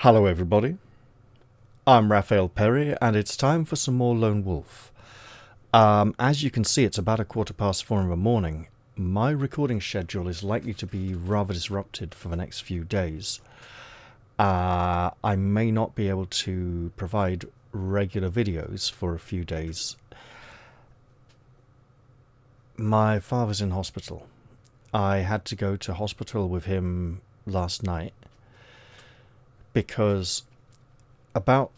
Hello everybody, I'm Raphael Perry and it's time for some more Lone Wolf. As you can see, it's about 4:15 in the morning. My recording schedule is likely to be rather disrupted for the next few days. I may not be able to provide regular videos for a few days. My father's in hospital. I had to go to hospital with him last night because about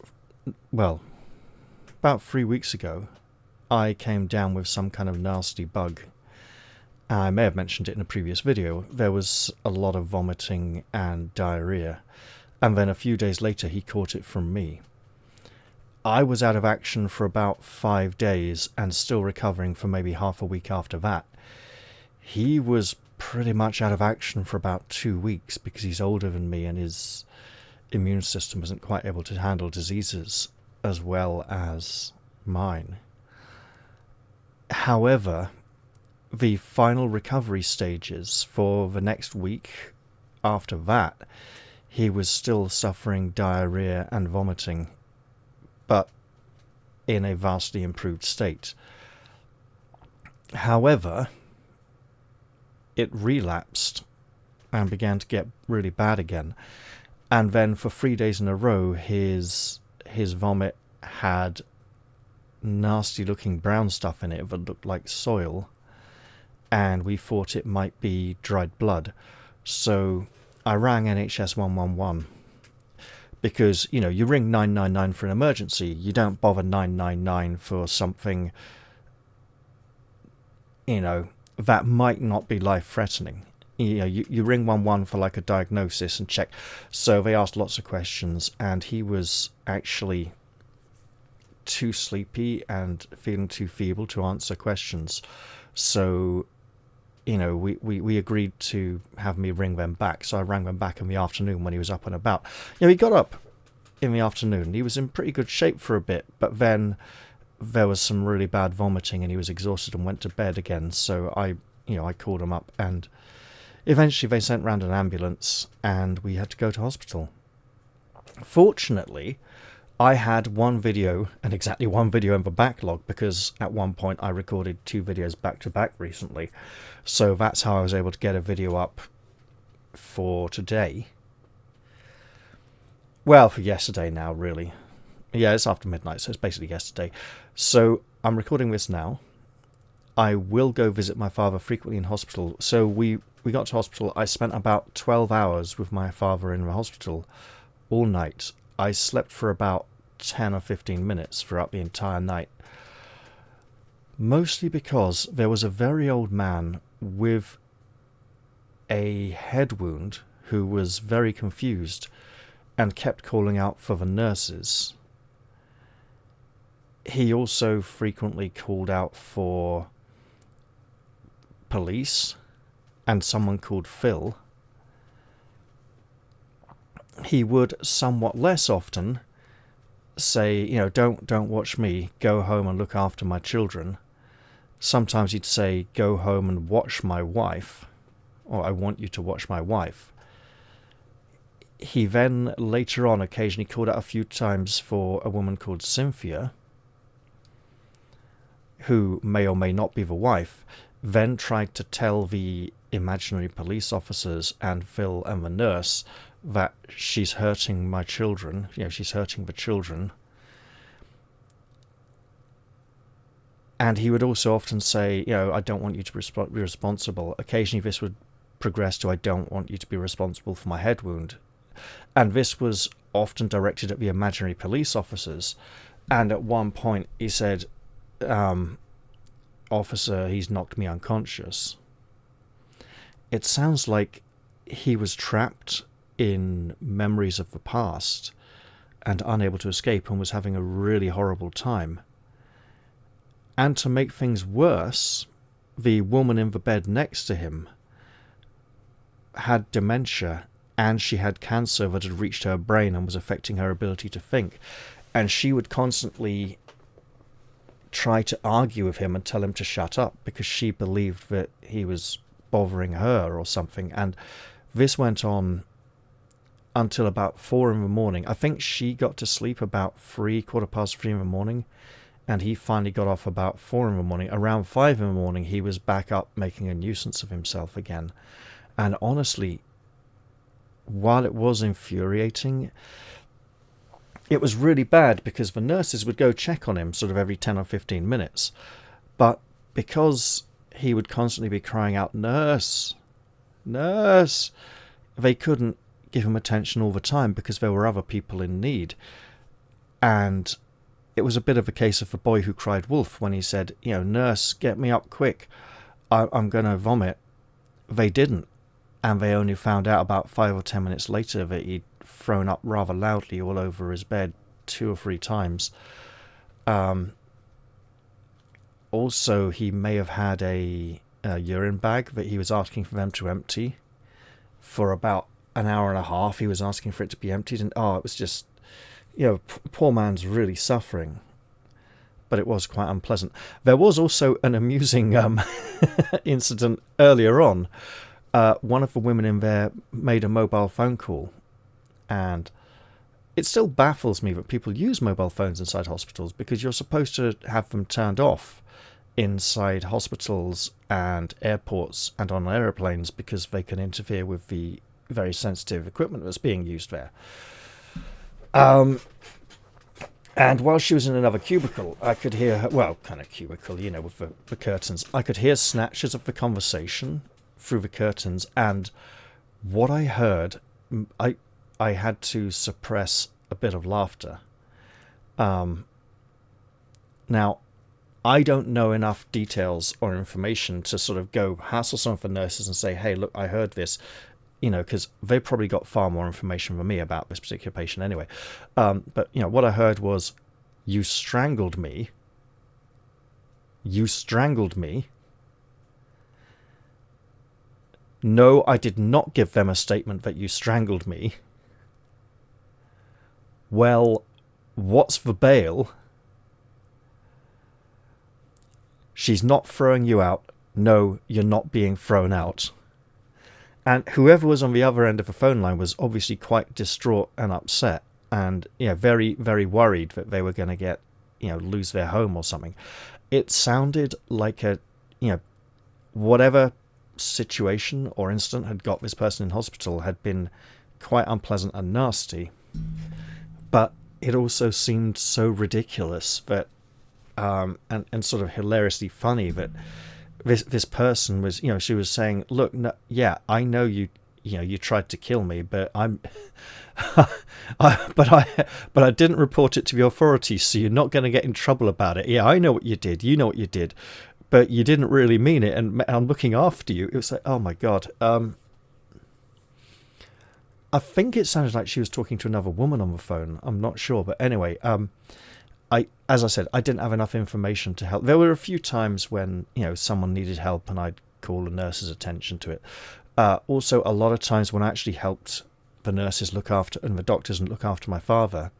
3 weeks ago I came down with some kind of nasty bug. I may have mentioned it in a previous video. There was a lot of vomiting and diarrhea, and then a few days later he caught it from me. I was out of action for about 5 days and still recovering for maybe half a week after that. He was pretty much out of action for about 2 weeks because he's older than me and his immune system isn't quite able to handle diseases as well as mine. However, the final recovery stages for the next week after that, he was still suffering diarrhea and vomiting, but in a vastly improved state. However, it relapsed and began to get really bad again. And then for 3 days in a row, his vomit had nasty looking brown stuff in it that looked like soil, and we thought it might be dried blood. So I rang NHS 111 because, you ring 999 for an emergency. You don't bother 999 for something, that might not be life-threatening. You ring 111 for like a diagnosis and check. So they asked lots of questions, and he was actually too sleepy and feeling too feeble to answer questions. So, we agreed to have me ring them back. So I rang them back in the afternoon when he was up and about. He got up in the afternoon. He was in pretty good shape for a bit, but then there was some really bad vomiting and he was exhausted and went to bed again. So I called him up, and eventually they sent round an ambulance and we had to go to hospital. Fortunately, I had one video, and exactly one video in the backlog, because at one point I recorded 2 videos back to back recently. So that's how I was able to get a video up for today. Well, for yesterday now, really. Yeah, it's after midnight, so it's basically yesterday. So I'm recording this now. I will go visit my father frequently in hospital. So we got to hospital. I spent about 12 hours with my father in the hospital all night. I slept for about 10 or 15 minutes throughout the entire night. Mostly because there was a very old man with a head wound who was very confused and kept calling out for the nurses. He also frequently called out for police and someone called Phil. He would somewhat less often say, don't watch me, go home and look after my children. Sometimes he'd say, go home and watch my wife, or I want you to watch my wife. He then later on occasionally called out a few times for a woman called Cynthia, who may or may not be the wife, then tried to tell the imaginary police officers and Phil and the nurse that she's hurting my children, she's hurting the children. And he would also often say, I don't want you to be responsible. Occasionally this would progress to, I don't want you to be responsible for my head wound. And this was often directed at the imaginary police officers. And at one point he said, officer, he's knocked me unconscious. It sounds like he was trapped in memories of the past and unable to escape and was having a really horrible time. And to make things worse, the woman in the bed next to him had dementia, and she had cancer that had reached her brain and was affecting her ability to think. And she would constantly try to argue with him and tell him to shut up because she believed that he was bothering her or something. And this went on until about 4 in the morning. I think she got to sleep about 3, 3:15 in the morning, and he finally got off about 4 in the morning. Around 5 in the morning, he was back up making a nuisance of himself again. And honestly, while it was infuriating, it was really bad because the nurses would go check on him sort of every 10 or 15 minutes. But because he would constantly be crying out, "Nurse, nurse," they couldn't give him attention all the time because there were other people in need. And it was a bit of a case of the boy who cried wolf when he said, "Nurse, get me up quick. I'm going to vomit." They didn't. And they only found out about 5 or 10 minutes later that he'd thrown up rather loudly all over his bed 2 or 3 times. Also, he may have had a urine bag that he was asking for them to empty. For about an hour and a half, he was asking for it to be emptied. And it was just, poor man's really suffering. But it was quite unpleasant. There was also an amusing incident earlier on. One of the women in there made a mobile phone call, and it still baffles me that people use mobile phones inside hospitals, because you're supposed to have them turned off inside hospitals and airports and on aeroplanes because they can interfere with the very sensitive equipment that's being used there. And while she was in another cubicle, I could hear her, kind of cubicle, with the curtains, I could hear snatches of the conversation through the curtains, and what I heard, I had to suppress a bit of laughter. Now, I don't know enough details or information to sort of go hassle some of the nurses and say, "Hey, look, I heard this," because they probably got far more information than me about this particular patient anyway. But, what I heard was, "You strangled me. You strangled me. No, I did not give them a statement that you strangled me. Well, what's the bail? She's not throwing you out. No, you're not being thrown out." And whoever was on the other end of the phone line was obviously quite distraught and upset, and very, very worried that they were going to get, lose their home or something. It sounded like whatever situation or incident had got this person in hospital had been quite unpleasant and nasty, but it also seemed so ridiculous that and sort of hilariously funny that this person was, she was saying, "Look, no, yeah, I know you tried to kill me, but I'm but I didn't report it to the authorities, so you're not going to get in trouble about it. Yeah, I know what you did. You know what you did, but you didn't really mean it, and I'm looking after you." It was like, oh my God. I think it sounded like she was talking to another woman on the phone. I'm not sure, but anyway, as I said, I didn't have enough information to help. There were a few times when someone needed help, and I'd call the nurse's attention to it. Also, a lot of times when I actually helped the nurses look after and the doctors look after my father,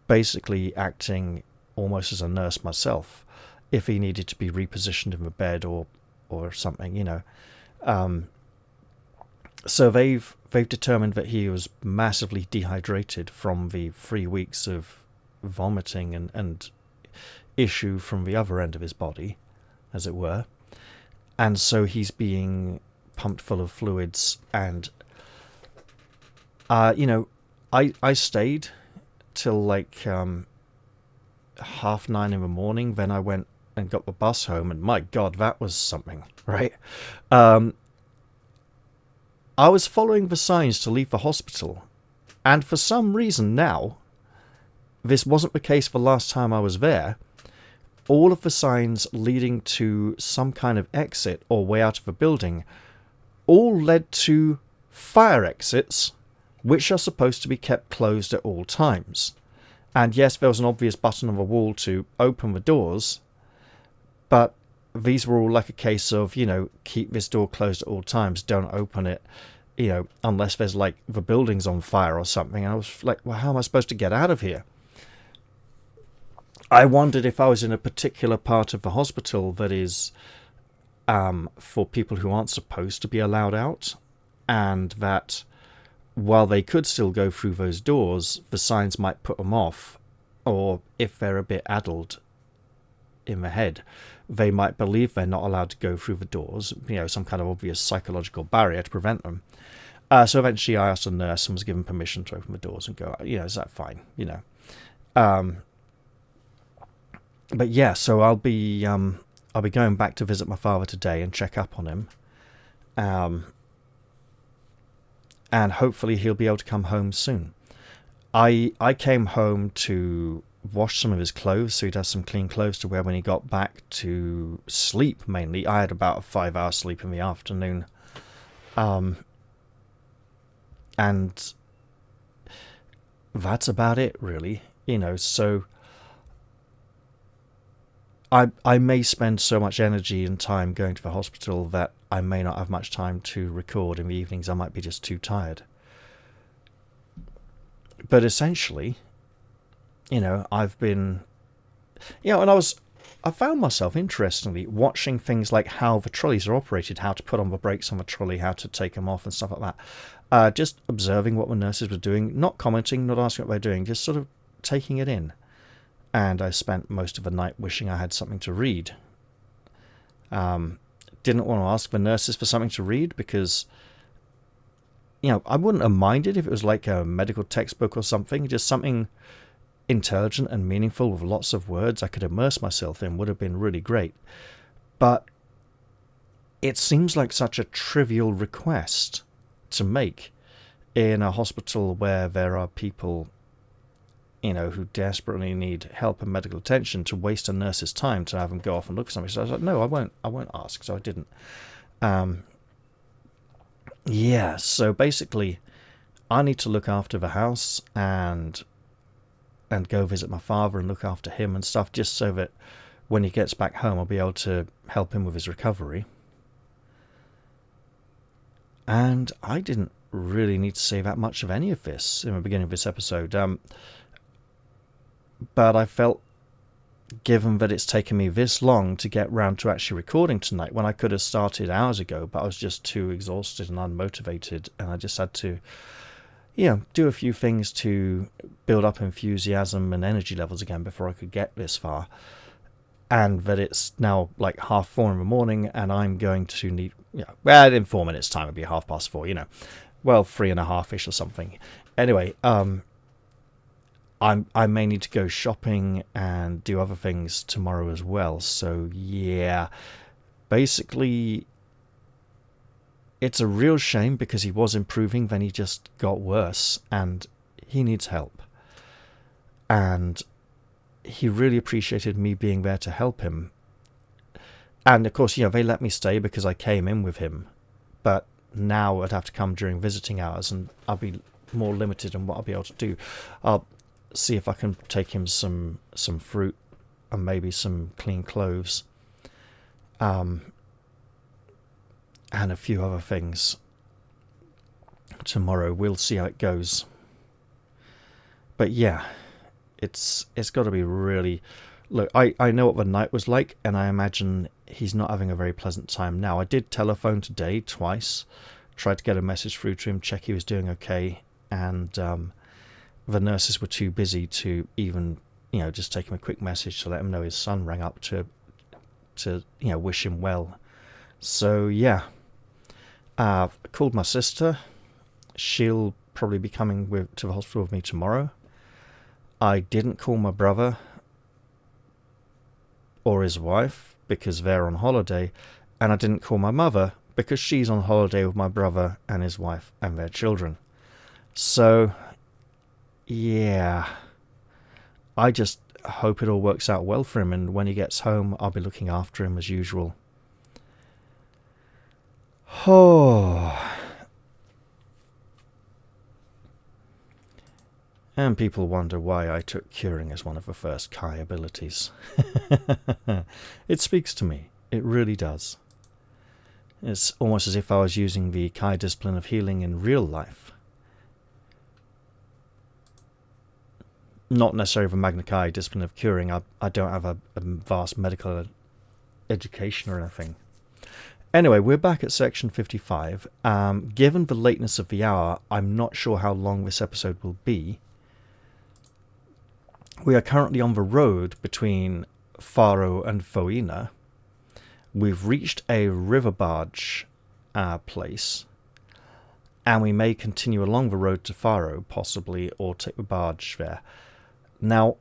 basically acting almost as a nurse myself, if he needed to be repositioned in the bed or something, So they've determined that he was massively dehydrated from the 3 weeks of vomiting and issue from the other end of his body, as it were. And so he's being pumped full of fluids, and I stayed till like 9:30 in the morning. Then I went and got the bus home, and my God, that was something, right? I was following the signs to leave the hospital, and for some reason now, this wasn't the case the last time I was there, all of the signs leading to some kind of exit or way out of the building all led to fire exits, which are supposed to be kept closed at all times. And yes, there was an obvious button on the wall to open the doors, but these were all like a case of, keep this door closed at all times, don't open it, unless there's like the building's on fire or something. And I was like, well, how am I supposed to get out of here? I wondered if I was in a particular part of the hospital that is for people who aren't supposed to be allowed out, and that while they could still go through those doors, the signs might put them off, or if they're a bit addled in the head, they might believe they're not allowed to go through the doors, some kind of obvious psychological barrier to prevent them. So eventually I asked a nurse and was given permission to open the doors and go, is that fine, But yeah, so I'll be going back to visit my father today and check up on him. And hopefully he'll be able to come home soon. I came home to wash some of his clothes, so he'd have some clean clothes to wear when he got back to sleep, mainly. I had about a 5-hour sleep in the afternoon. And that's about it, really. So I may spend so much energy and time going to the hospital that I may not have much time to record in the evenings. I might be just too tired. But essentially, I've been, and I found myself, interestingly, watching things like how the trolleys are operated, how to put on the brakes on the trolley, how to take them off and stuff like that. Just observing what the nurses were doing, not commenting, not asking what they're doing, just sort of taking it in. And I spent most of the night wishing I had something to read. Didn't want to ask the nurses for something to read because, I wouldn't have minded if it was like a medical textbook or something. Just something intelligent and meaningful with lots of words I could immerse myself in would have been really great. But it seems like such a trivial request to make in a hospital where there are people who desperately need help and medical attention, to waste a nurse's time to have them go off and look for something. So I was like, no, I won't ask. So I didn't. So basically I need to look after the house and go visit my father and look after him and stuff, just so that when he gets back home I'll be able to help him with his recovery. And I didn't really need to say that much of any of this in the beginning of this episode. But I felt, given that it's taken me this long to get round to actually recording tonight, when I could have started hours ago, but I was just too exhausted and unmotivated, and I just had to, do a few things to build up enthusiasm and energy levels again before I could get this far. And that it's now like 4:30 in the morning, and I'm going to need, in 4 minutes' time it'll be 4:30, 3:30ish or something. Anyway, I may need to go shopping and do other things tomorrow as well. So yeah, basically it's a real shame because he was improving, then he just got worse and he needs help. And he really appreciated me being there to help him. And of course, they let me stay because I came in with him. But now I'd have to come during visiting hours and I'll be more limited in what I'll be able to do. I'll see if I can take him some fruit and maybe some clean clothes, and a few other things tomorrow. We'll see how it goes. But yeah, it's got to be really... Look, I know what the night was like, and I imagine he's not having a very pleasant time now. I did telephone today twice, tried to get a message through to him, check he was doing okay, and the nurses were too busy to even, just take him a quick message to let him know his son rang up to wish him well. So, yeah. I called my sister. She'll probably be coming to the hospital with me tomorrow. I didn't call my brother or his wife because they're on holiday. And I didn't call my mother because she's on holiday with my brother and his wife and their children. So... yeah, I just hope it all works out well for him, and when he gets home I'll be looking after him as usual. And people wonder why I took curing as one of the first Kai abilities. It speaks to me, it really does. It's almost as if I was using the Kai discipline of healing in real life. Not necessarily the Magnakai discipline of curing. I don't have a vast medical education or anything. Anyway, we're back at section 55. Given the lateness of the hour, I'm not sure how long this episode will be. We are currently on the road between Faro and Voina. We've reached a river barge place, and we may continue along the road to Faro, possibly, or take the barge there. Now,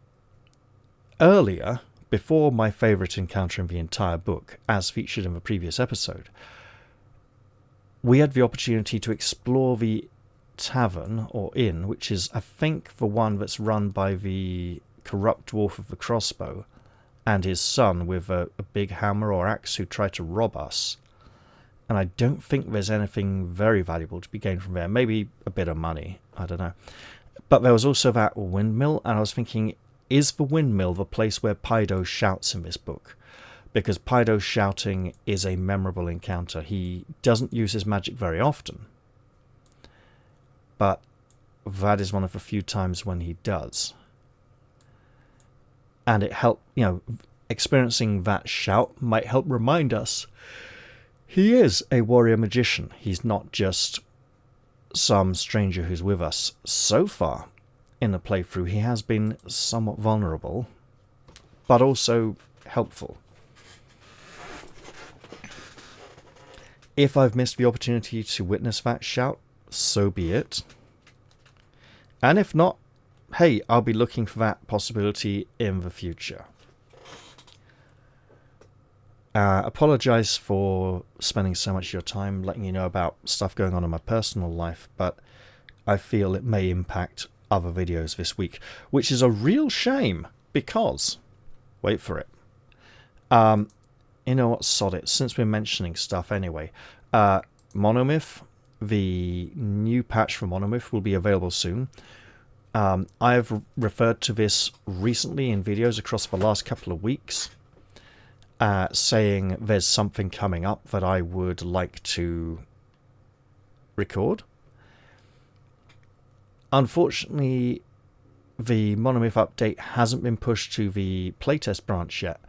earlier, before my favourite encounter in the entire book, as featured in the previous episode, we had the opportunity to explore the tavern, or inn, which is, I think, the one that's run by the corrupt dwarf of the crossbow and his son with a big hammer or axe who tried to rob us. And I don't think there's anything very valuable to be gained from there. Maybe a bit of money, I don't know. But there was also that windmill, and I was thinking, is the windmill the place where Pydo shouts in this book? Because Pydo's shouting is a memorable encounter. He doesn't use his magic very often, but that is one of the few times when he does. And it helped, experiencing that shout might help remind us he is a warrior magician. He's not just some stranger who's with us. So far in the playthrough, he has been somewhat vulnerable, but also helpful. If I've missed the opportunity to witness that shout, so be it. And if not, hey, I'll be looking for that possibility in the future. Apologise for spending so much of your time letting you know about stuff going on in my personal life, but I feel it may impact other videos this week, which is a real shame because, wait for it, you know what, sod it, since we're mentioning stuff anyway, Monomyth, the new patch for Monomyth will be available soon. I've referred to this recently in videos across the last couple of weeks, saying there's something coming up that I would like to record. Unfortunately, the Monomyth update hasn't been pushed to the playtest branch yet,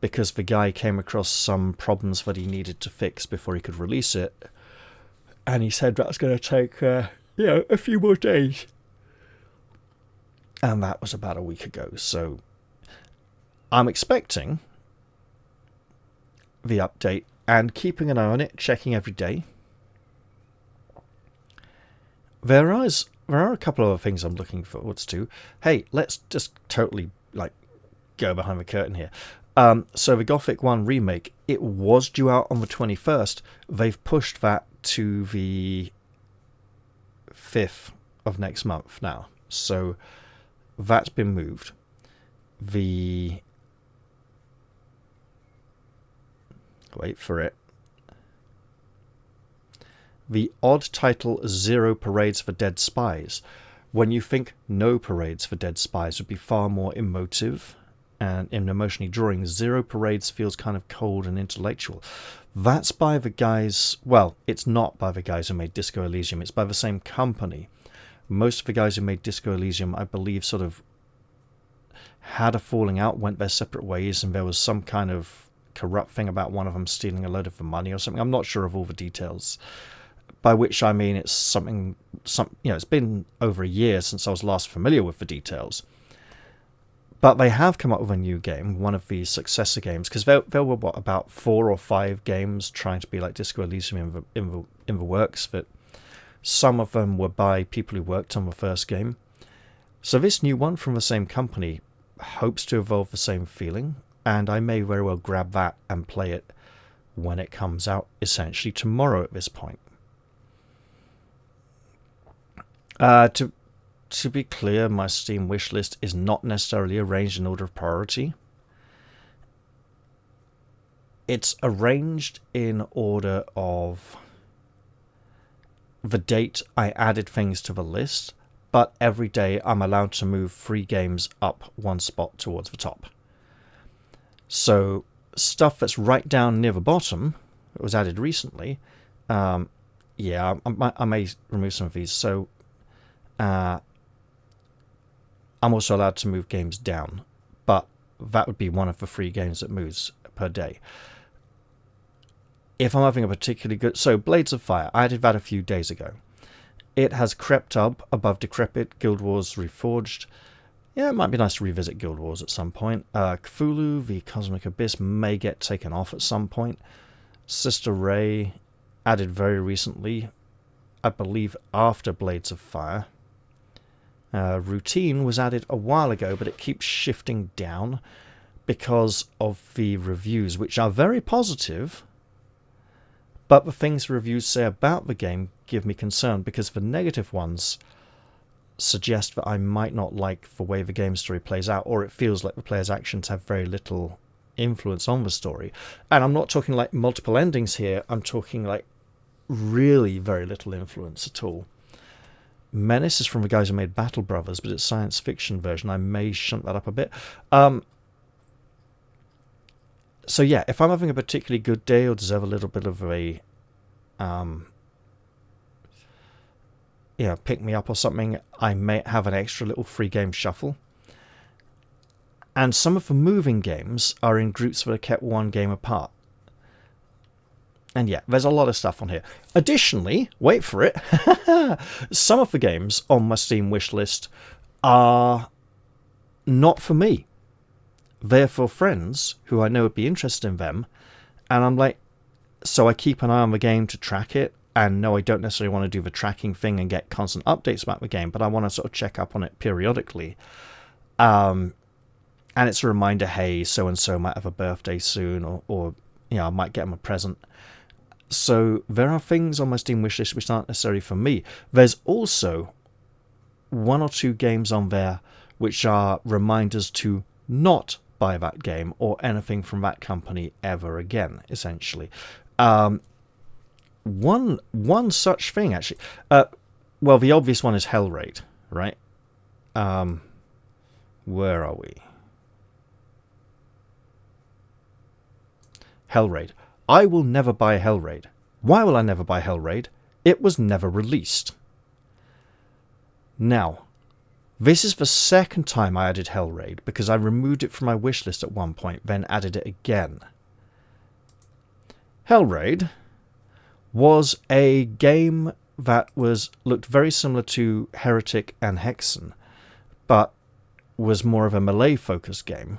because the guy came across some problems that he needed to fix before he could release it, and he said that's going to take a few more days. And that was about a week ago, so I'm expecting the update and keeping an eye on it, checking every day. There are a couple of other things I'm looking forward to. Hey, let's just totally go behind the curtain here. So the Gothic 1 remake, it was due out on the 21st. They've pushed that to the 5th of next month now. So that's been moved. Wait for it. The odd title Zero Parades for Dead Spies, when you think no parades for dead spies would be far more emotive and emotionally drawing, Zero Parades feels kind of cold and intellectual. That's by the guys, well, it's not by the guys who made Disco Elysium, it's by the same company. Most of the guys who made Disco Elysium, I believe, sort of had a falling out, went their separate ways, and there was some kind of corrupt thing about one of them stealing a load of the money or something. I'm not sure of all the details. By which I mean it's something, it's been over a year since I was last familiar with the details. But they have come up with a new game, one of the successor games, because there were, about 4 or 5 games trying to be like Disco Elysium in the works, that some of them were by people who worked on the first game. So this new one from the same company hopes to evolve the same feeling, and I may very well grab that and play it when it comes out, essentially tomorrow at this point. To be clear, my Steam wishlist is not necessarily arranged in order of priority. It's arranged in order of the date I added things to the list, but every day I'm allowed to move 3 games up 1 spot towards the top. So stuff that's right down near the bottom, that was added recently, I may remove some of these. So I'm also allowed to move games down, but that would be one of the 3 games that moves per day. if I'm having a particularly good... So, Blades of Fire, I added that a few days ago. It has crept up above Decrepit, Guild Wars Reforged. Yeah, it might be nice to revisit Guild Wars at some point. Cthulhu, the Cosmic Abyss, may get taken off at some point. Sister Ray, added very recently, I believe after Blades of Fire. Routine was added a while ago, but it keeps shifting down because of the reviews, which are very positive. But the things reviews say about the game give me concern, because the negative ones suggest that I might not like the way the game story plays out, or it feels like the player's actions have very little influence on the story. And I'm not talking like multiple endings here, I'm talking like really very little influence at all. Menace is from the guys who made Battle Brothers, but it's a science fiction version. I may shunt that up a bit. So yeah, if I'm having a particularly good day or deserve a little bit of a pick me up or something, I may have an extra little free game shuffle. And some of the moving games are in groups that are kept one game apart. And yeah, there's a lot of stuff on here. Additionally, wait for it, some of the games on my Steam wishlist are not for me. They're for friends who I know would be interested in them. And I'm like, so I keep an eye on the game to track it. And no, I don't necessarily want to do the tracking thing and get constant updates about the game, but I want to sort of check up on it periodically. And it's a reminder, hey, so-and-so might have a birthday soon, or I might get them a present. So there are things on my Steam wishlist which aren't necessarily for me. There's also one or two games on there which are reminders to not buy that game or anything from that company ever again, essentially. One such thing, actually. Well, the obvious one is Hellraid, right? Where are we? Hellraid. I will never buy Hellraid. Why will I never buy Hellraid? It was never released. Now, this is the second time I added Hellraid, because I removed it from my wishlist at one point, then added it again. Hellraid was a game that looked very similar to Heretic and Hexen, but was more of a melee-focused game.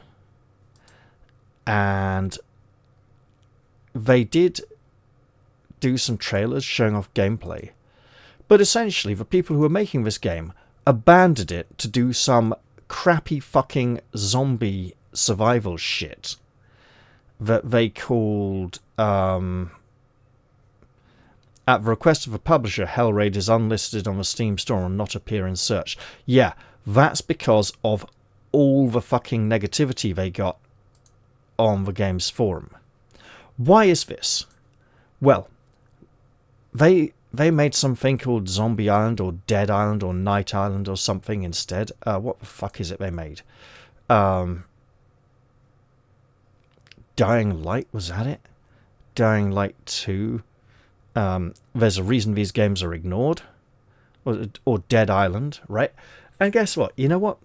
And they did do some trailers showing off gameplay, but essentially the people who were making this game abandoned it to do some crappy fucking zombie survival shit that they called, at the request of the publisher, Hellraid is unlisted on the Steam store and not appear in search. Yeah, that's because of all the fucking negativity they got on the game's forum. Why is this? Well, they made something called Zombie Island or Dead Island or Night Island or something instead. What the fuck is it they made? Dying Light, was that it? Dying Light 2. There's a reason these games are ignored. Or Dead Island, right? And guess what? You know what?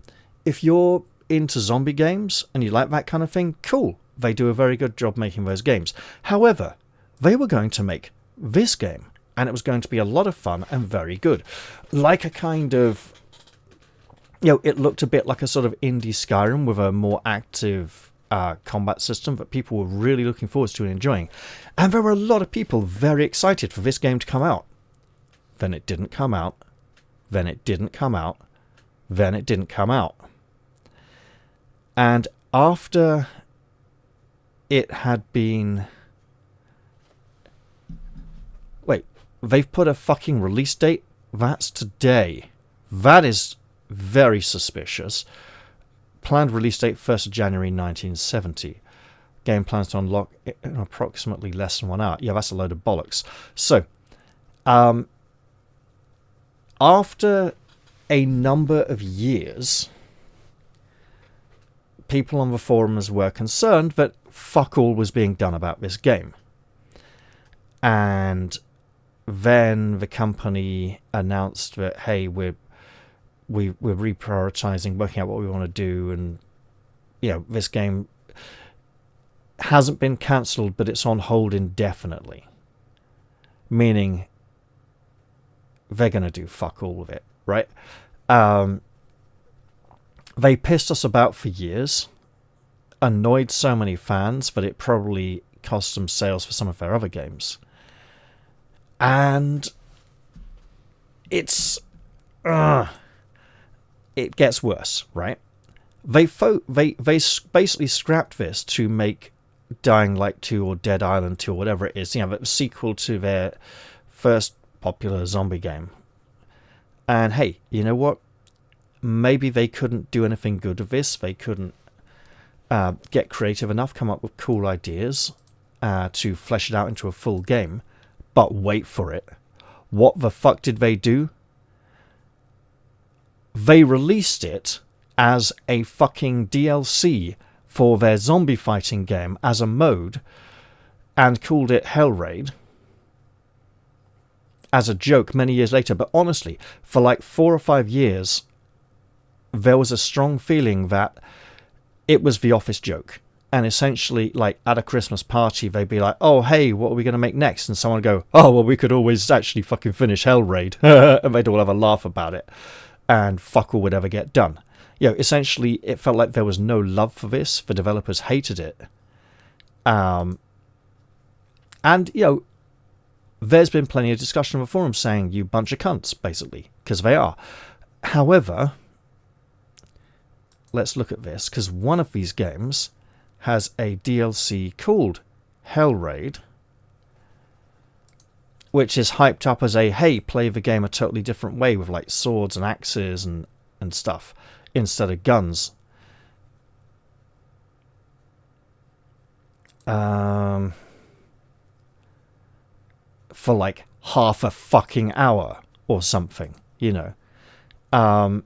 If you're into zombie games and you like that kind of thing, cool. They do a very good job making those games. However, they were going to make this game, and it was going to be a lot of fun and very good. Like a kind of... it looked a bit like a sort of indie Skyrim with a more active combat system that people were really looking forward to and enjoying. And there were a lot of people very excited for this game to come out. Then it didn't come out. Then it didn't come out. Then it didn't come out. And after it had been... Wait, they've put a fucking release date? That's today. That is very suspicious. Planned release date 1st of January 1970. Game plans to unlock in approximately less than 1 hour. Yeah, that's a load of bollocks. So, after a number of years, people on the forums were concerned that fuck all was being done about this game. And then the company announced that, hey, we're reprioritizing, working out what we want to do, and this game, hasn't been cancelled, but it's on hold indefinitely. Meaning they're going to do fuck all with it, right? They pissed us about for years, annoyed so many fans that it probably cost them sales for some of their other games. And it's... it gets worse, right? They basically scrapped this to make Dying Light 2 or Dead Island 2 or whatever it is, the sequel to their first popular zombie game. And hey, you know what? Maybe they couldn't do anything good with this. They couldn't get creative enough, come up with cool ideas to flesh it out into a full game. But wait for it. What the fuck did they do? They released it as a fucking DLC for their zombie fighting game as a mode and called it Hell Raid as a joke many years later. But honestly, for like 4 or 5 years, there was a strong feeling that it was the Office joke. And essentially, like, at a Christmas party, they'd be like, oh, hey, what are we going to make next? And someone would go, oh, well, we could always actually fucking finish Hell Raid. And they'd all have a laugh about it. And fuck all would ever get done. Essentially, it felt like there was no love for this. The developers hated it. And, there's been plenty of discussion on the forum saying, you bunch of cunts, basically. Because they are. However, let's look at this. Because one of these games has a DLC called Hell Raid, which is hyped up as a, hey, play the game a totally different way with like swords and axes and stuff instead of guns. For like half a fucking hour or something, and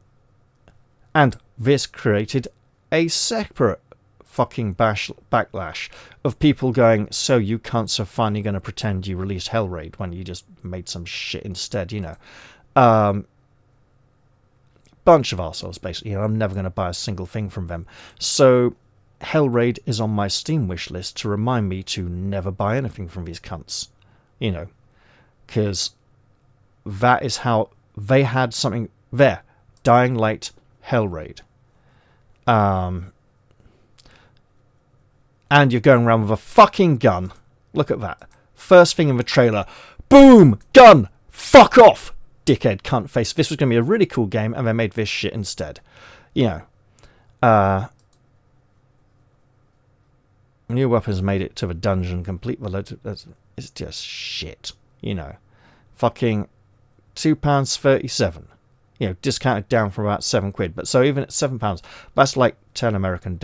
this created a separate fucking backlash of people going, so you cunts are finally going to pretend you released Hell Raid when you just made some shit instead, bunch of arseholes, basically. I'm never going to buy a single thing from them. So Hell Raid is on my Steam wish list to remind me to never buy anything from these cunts, because that is how they had something there. Dying Light, Hell Raid. And you're going around with a fucking gun. Look at that. First thing in the trailer. Boom! Gun! Fuck off! Dickhead cunt face. This was going to be a really cool game, and they made this shit instead. New weapons made it to the dungeon. Complete the load. It's just shit. Fucking £2.37. Discounted down from about £7. But so even at £7, that's like $10 American.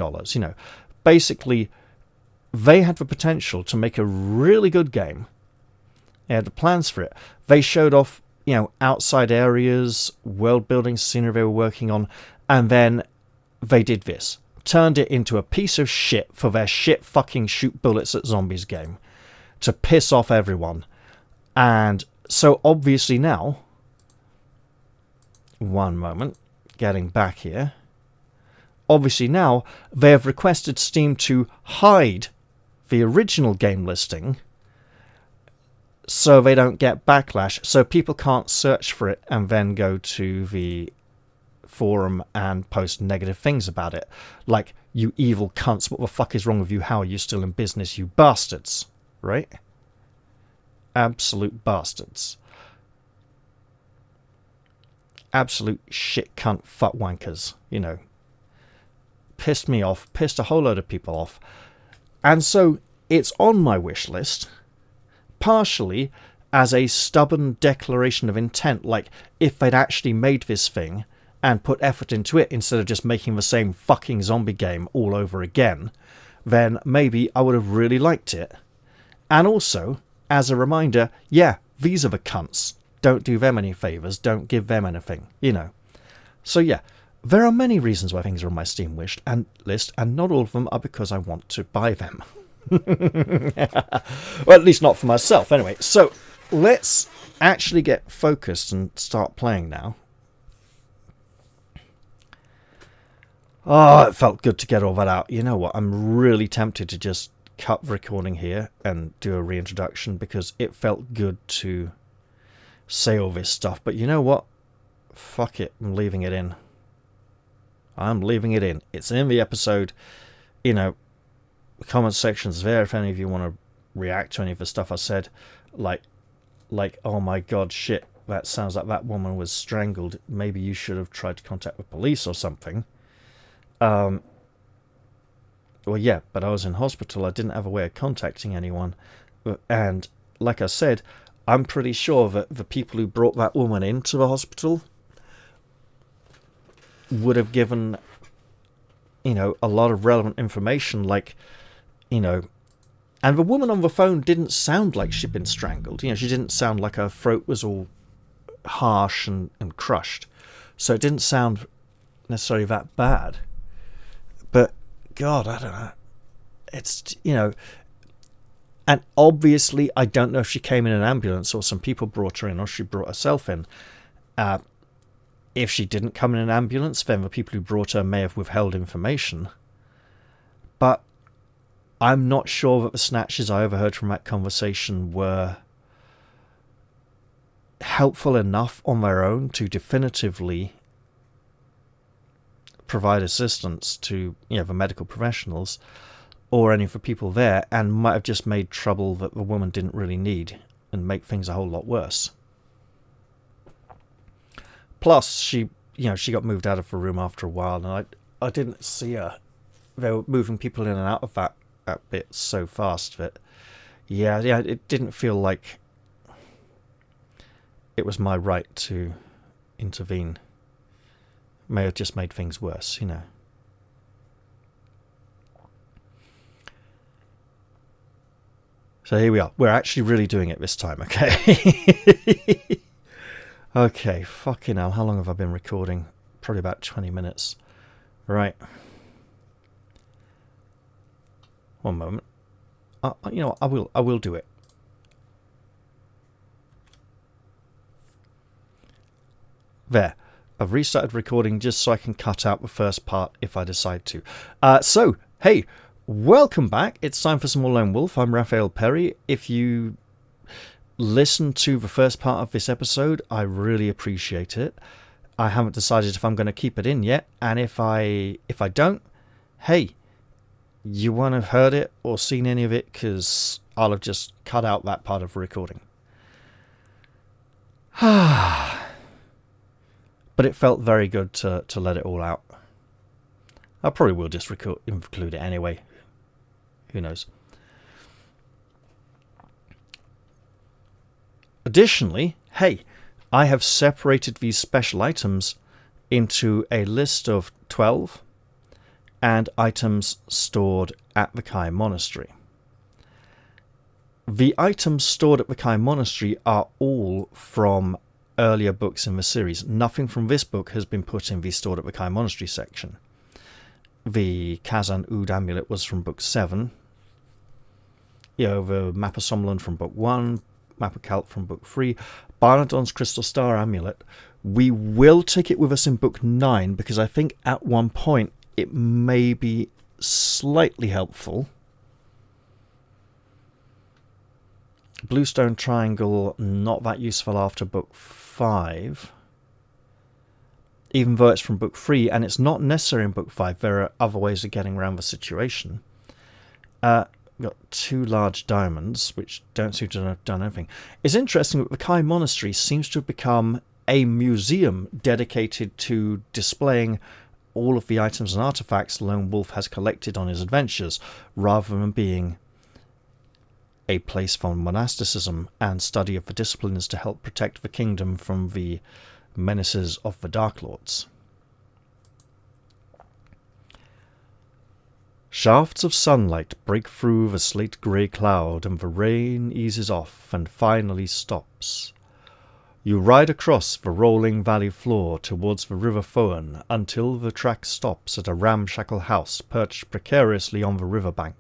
Basically, they had the potential to make a really good game. They had the plans for it. They showed off, outside areas, world building scenery they were working on, and then they did this. Turned it into a piece of shit for their shit fucking shoot bullets at zombies game to piss off everyone. And so obviously now, one moment, getting back here. Obviously now, they have requested Steam to hide the original game listing so they don't get backlash, so people can't search for it and then go to the forum and post negative things about it. Like, you evil cunts, what the fuck is wrong with you? How are you still in business, you bastards? Right? Absolute bastards. Absolute shit cunt fuck wankers, Pissed me off, pissed a whole load of people off. And so it's on my wish list, partially as a stubborn declaration of intent, like if they'd actually made this thing and put effort into it instead of just making the same fucking zombie game all over again, then maybe I would have really liked it. And also, as a reminder, yeah, these are the cunts. Don't do them any favours, don't give them anything, So yeah, there are many reasons why things are on my Steam wish list, and not all of them are because I want to buy them. Well, at least not for myself, anyway. So, let's actually get focused and start playing now. Oh, it felt good to get all that out. You know what? I'm really tempted to just cut the recording here and do a reintroduction because it felt good to say all this stuff. But you know what? Fuck it. I'm leaving it in. I'm leaving it in. It's in the episode. You know, the comment section's there if any of you want to react to any of the stuff I said. Like, oh my god, shit. That sounds like that woman was strangled. Maybe you should have tried to contact the police or something. Well, yeah, but I was in hospital. I didn't have a way of contacting anyone. And, like I said, I'm pretty sure that the people who brought that woman into the hospital would have given, you know, a lot of relevant information, like, you know... And the woman on the phone didn't sound like she'd been strangled. You know, she didn't sound like her throat was all harsh and crushed. So it didn't sound necessarily that bad. But, God, I don't know. It's, you know... And obviously, I don't know if she came in an ambulance or some people brought her in or she brought herself in. If she didn't come in an ambulance, then the people who brought her may have withheld information. But I'm not sure that the snatches I overheard from that conversation were helpful enough on their own to definitively provide assistance to, you know, the medical professionals or any of the people there, and might have just made trouble that the woman didn't really need and make things a whole lot worse. Plus, she got moved out of the room after a while, and I didn't see her. They were moving people in and out of that bit so fast that, yeah, it didn't feel like it was my right to intervene. May have just made things worse, you know. So here we are. We're actually really doing it this time, okay? Okay, fucking hell. How long have I been recording? Probably about 20 minutes. Right. One moment. You know what? I will do it. There. I've restarted recording just so I can cut out the first part if I decide to. So, hey, welcome back. It's time for some more Lone Wolf. I'm Raphael Perry. If you listen to the first part of this episode, I really appreciate it. I haven't decided if I'm going to keep it in yet, and if I don't, hey, you won't have heard it or seen any of it because I'll have just cut out that part of the recording. But it felt very good to let it all out. I probably will just include it anyway. Who knows? Additionally, hey, I have separated these special items into a list of 12 and items stored at the Kai Monastery. The items stored at the Kai Monastery are all from earlier books in the series. Nothing from this book has been put in the stored at the Kai Monastery section. The Kazan Oud amulet was from book 7. You know, the Map of Somlan from book 1. Map of Kalt from book 3. Barnadon's Crystal Star amulet. We will take it with us in book 9 because I think at one point it may be slightly helpful. Bluestone Triangle, not that useful after book 5. Even though it's from book 3, and it's not necessary in book 5, there are other ways of getting around the situation. Got 2 large diamonds, which don't seem to have done anything. It's interesting that the Kai Monastery seems to have become a museum dedicated to displaying all of the items and artifacts Lone Wolf has collected on his adventures, rather than being a place for monasticism and study of the disciplines to help protect the kingdom from the menaces of the Darklords. Shafts of sunlight break through the slate-grey cloud, and the rain eases off and finally stops. You ride across the rolling valley floor towards the River Foan until the track stops at a ramshackle house perched precariously on the riverbank.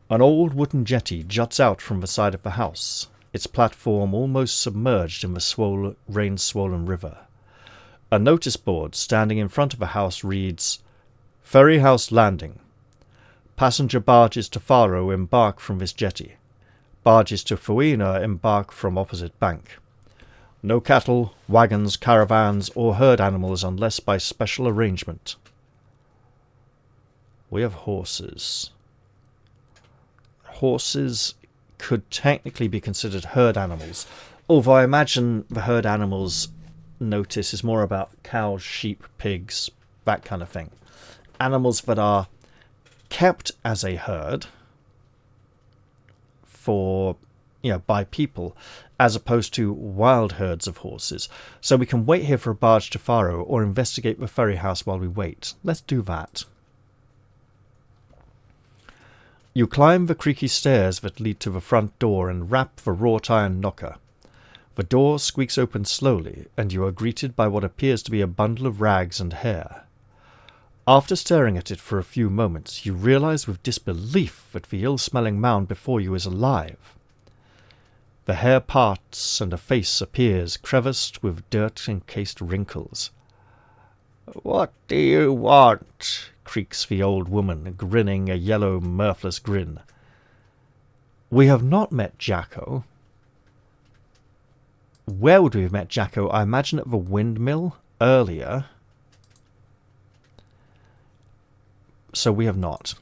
An old wooden jetty juts out from the side of the house, its platform almost submerged in the rain-swollen river. A notice board standing in front of the house reads, "Ferry House Landing. Passenger barges to Faro embark from this jetty. Barges to Fuina embark from opposite bank. No cattle, wagons, caravans, or herd animals unless by special arrangement. We have horses. Horses could technically be considered herd animals, although I imagine the herd animals notice is more about cows, sheep, pigs, that kind of thing. Animals that are kept as a herd for, by people, as opposed to wild herds of horses. So we can wait here for a barge to Faro or investigate the ferry house while we wait. Let's do that. You climb the creaky stairs that lead to the front door and rap the wrought iron knocker. The door squeaks open slowly, and you are greeted by what appears to be a bundle of rags and hair. After staring at it for a few moments, you realize with disbelief that the ill-smelling mound before you is alive. The hair parts, and a face appears, creviced with dirt-encased wrinkles. "What do you want?" creaks the old woman, grinning a yellow, mirthless grin. We have not met Jacko. Where would we have met Jacko? I imagine at the windmill earlier. So we have not.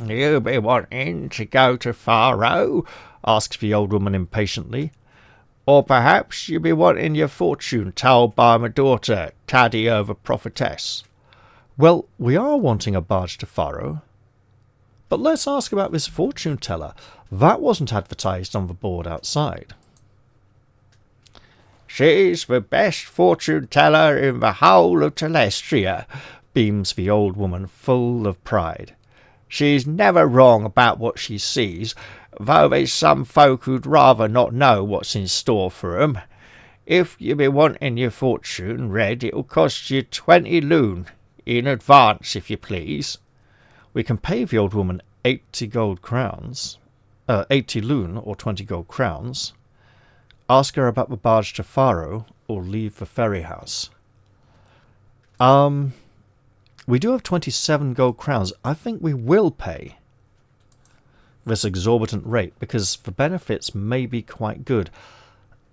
"You be wanting to go to Faro?" asks the old woman impatiently. "Or perhaps you be wanting your fortune told by my daughter, Tadia the prophetess?" Well, we are wanting a barge to Faro. But let's ask about this fortune teller. That wasn't advertised on the board outside. "She's the best fortune teller in the whole of Telestria," beams the old woman, full of pride. "She's never wrong about what she sees, though there's some folk who'd rather not know what's in store for 'em. If you be wanting your fortune read, it'll cost you 20 loon, in advance, if you please." We can pay the old woman 80 gold crowns, 80 loon, or 20 gold crowns. Ask her about the barge to Faro, or leave the ferry house. We do have 27 gold crowns. I think we will pay this exorbitant rate, because the benefits may be quite good.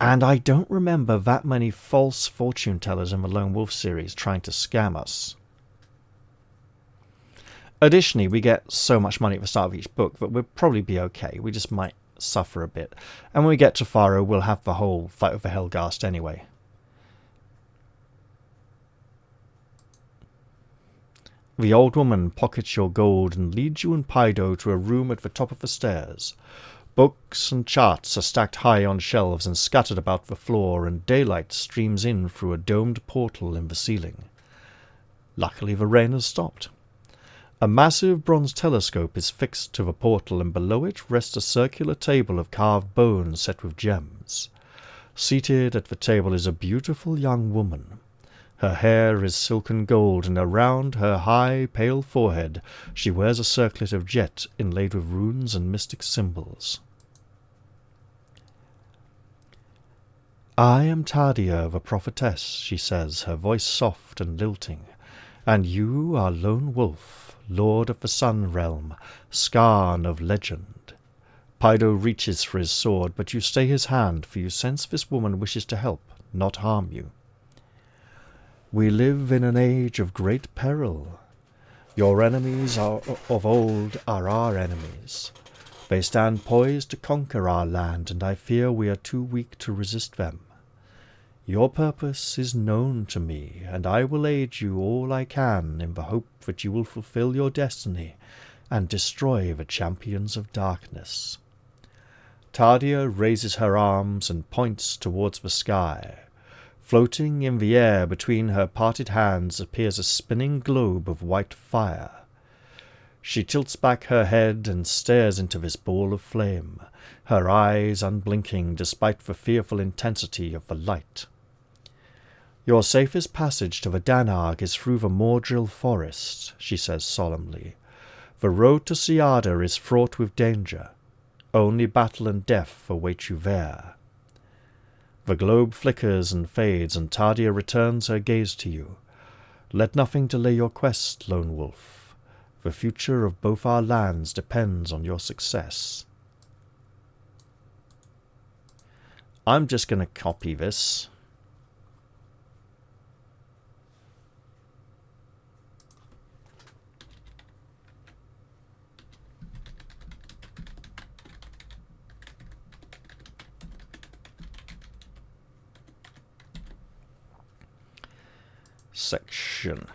And I don't remember that many false fortune tellers in the Lone Wolf series trying to scam us. Additionally, we get so much money at the start of each book that we'll probably be okay. We just might suffer a bit. And when we get to Faro, we'll have the whole fight over Helgast anyway. The old woman pockets your gold and leads you and Pido to a room at the top of the stairs. Books and charts are stacked high on shelves and scattered about the floor, and daylight streams in through a domed portal in the ceiling. Luckily, the rain has stopped. A massive bronze telescope is fixed to the portal, and below it rests a circular table of carved bone set with gems. Seated at the table is a beautiful young woman. Her hair is silken gold, and around her high, pale forehead she wears a circlet of jet inlaid with runes and mystic symbols. "I am Tadia, the prophetess," she says, her voice soft and lilting, "and you are Lone Wolf, lord of the Sun Realm, Skarn of legend." Pido reaches for his sword, but you stay his hand, for you sense this woman wishes to help, not harm you. "We live in an age of great peril. Your enemies of old are our enemies. They stand poised to conquer our land, and I fear we are too weak to resist them. Your purpose is known to me, and I will aid you all I can in the hope that you will fulfill your destiny and destroy the champions of darkness." Tadia raises her arms and points towards the sky. Floating in the air between her parted hands appears a spinning globe of white fire. She tilts back her head and stares into this ball of flame, her eyes unblinking despite the fearful intensity of the light. "Your safest passage to the Danarg is through the Mordril forest," she says solemnly. "The road to Siada is fraught with danger. Only battle and death await you there." The globe flickers and fades, and Tadia returns her gaze to you. Let nothing delay your quest, Lone Wolf. The future of both our lands depends on your success. I'm just going to copy this. Section.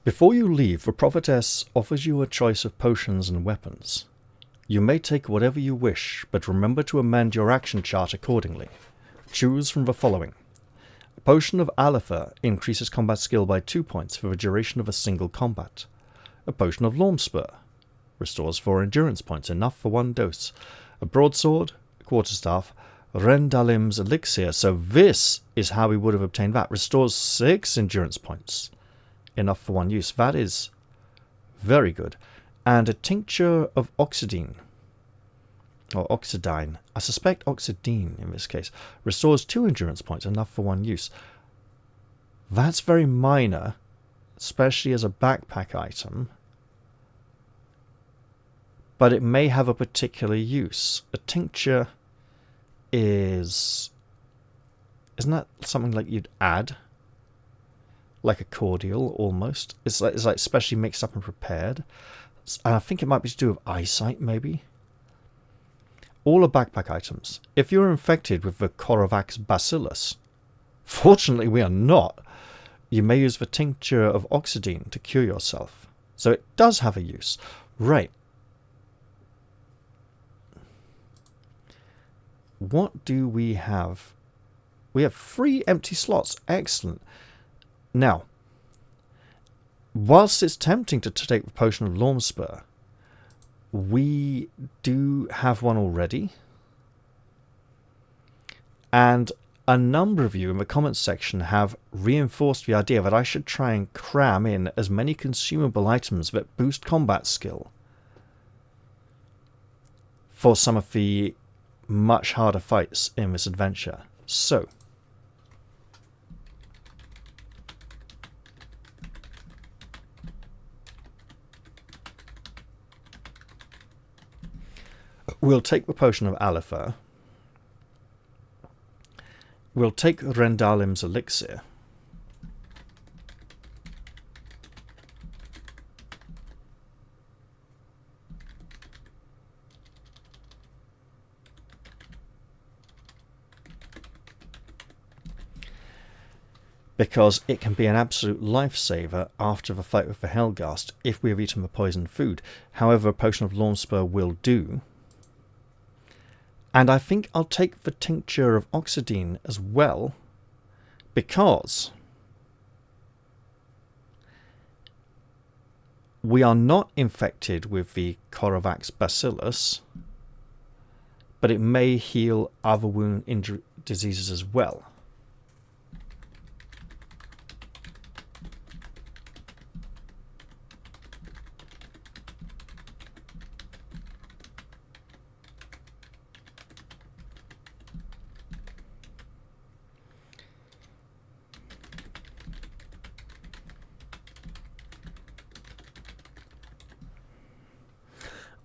Before you leave, the prophetess offers you a choice of potions and weapons. You may take whatever you wish, but remember to amend your action chart accordingly. Choose from the following. A potion of Alitha increases combat skill by 2 points for the duration of a single combat. A potion of Lormspur restores 4 endurance points, enough for 1 dose. A broadsword, a quarterstaff, Rendalim's elixir, so this is how we would have obtained that. Restores 6 endurance points, enough for 1 use. That is very good. And a tincture of oxidine, or oxidine, I suspect oxidine in this case, restores 2 endurance points, enough for 1 use. That's very minor, especially as a backpack item, but it may have a particular use. A tincture isn't that something like you'd add, like a cordial almost? It's like specially mixed up and prepared. And I think it might be to do with eyesight, maybe. All are backpack items. If you're infected with the Korvax bacillus, fortunately we are not, you may use the tincture of oxidine to cure yourself. So it does have a use. Right. What do we have? We have 3 empty slots. Excellent. Now, whilst it's tempting to take the potion of Lormspur, we do have one already. And a number of you in the comments section have reinforced the idea that I should try and cram in as many consumable items that boost combat skill for some of the much harder fights in this adventure. So, we'll take the potion of Alitha. We'll take Rendalim's elixir. Because it can be an absolute lifesaver after the fight with the Helghast if we have eaten the poisoned food. However, a potion of Lormspur will do. And I think I'll take the tincture of oxidine as well, because we are not infected with the Korvax bacillus, but it may heal other wound injury diseases as well.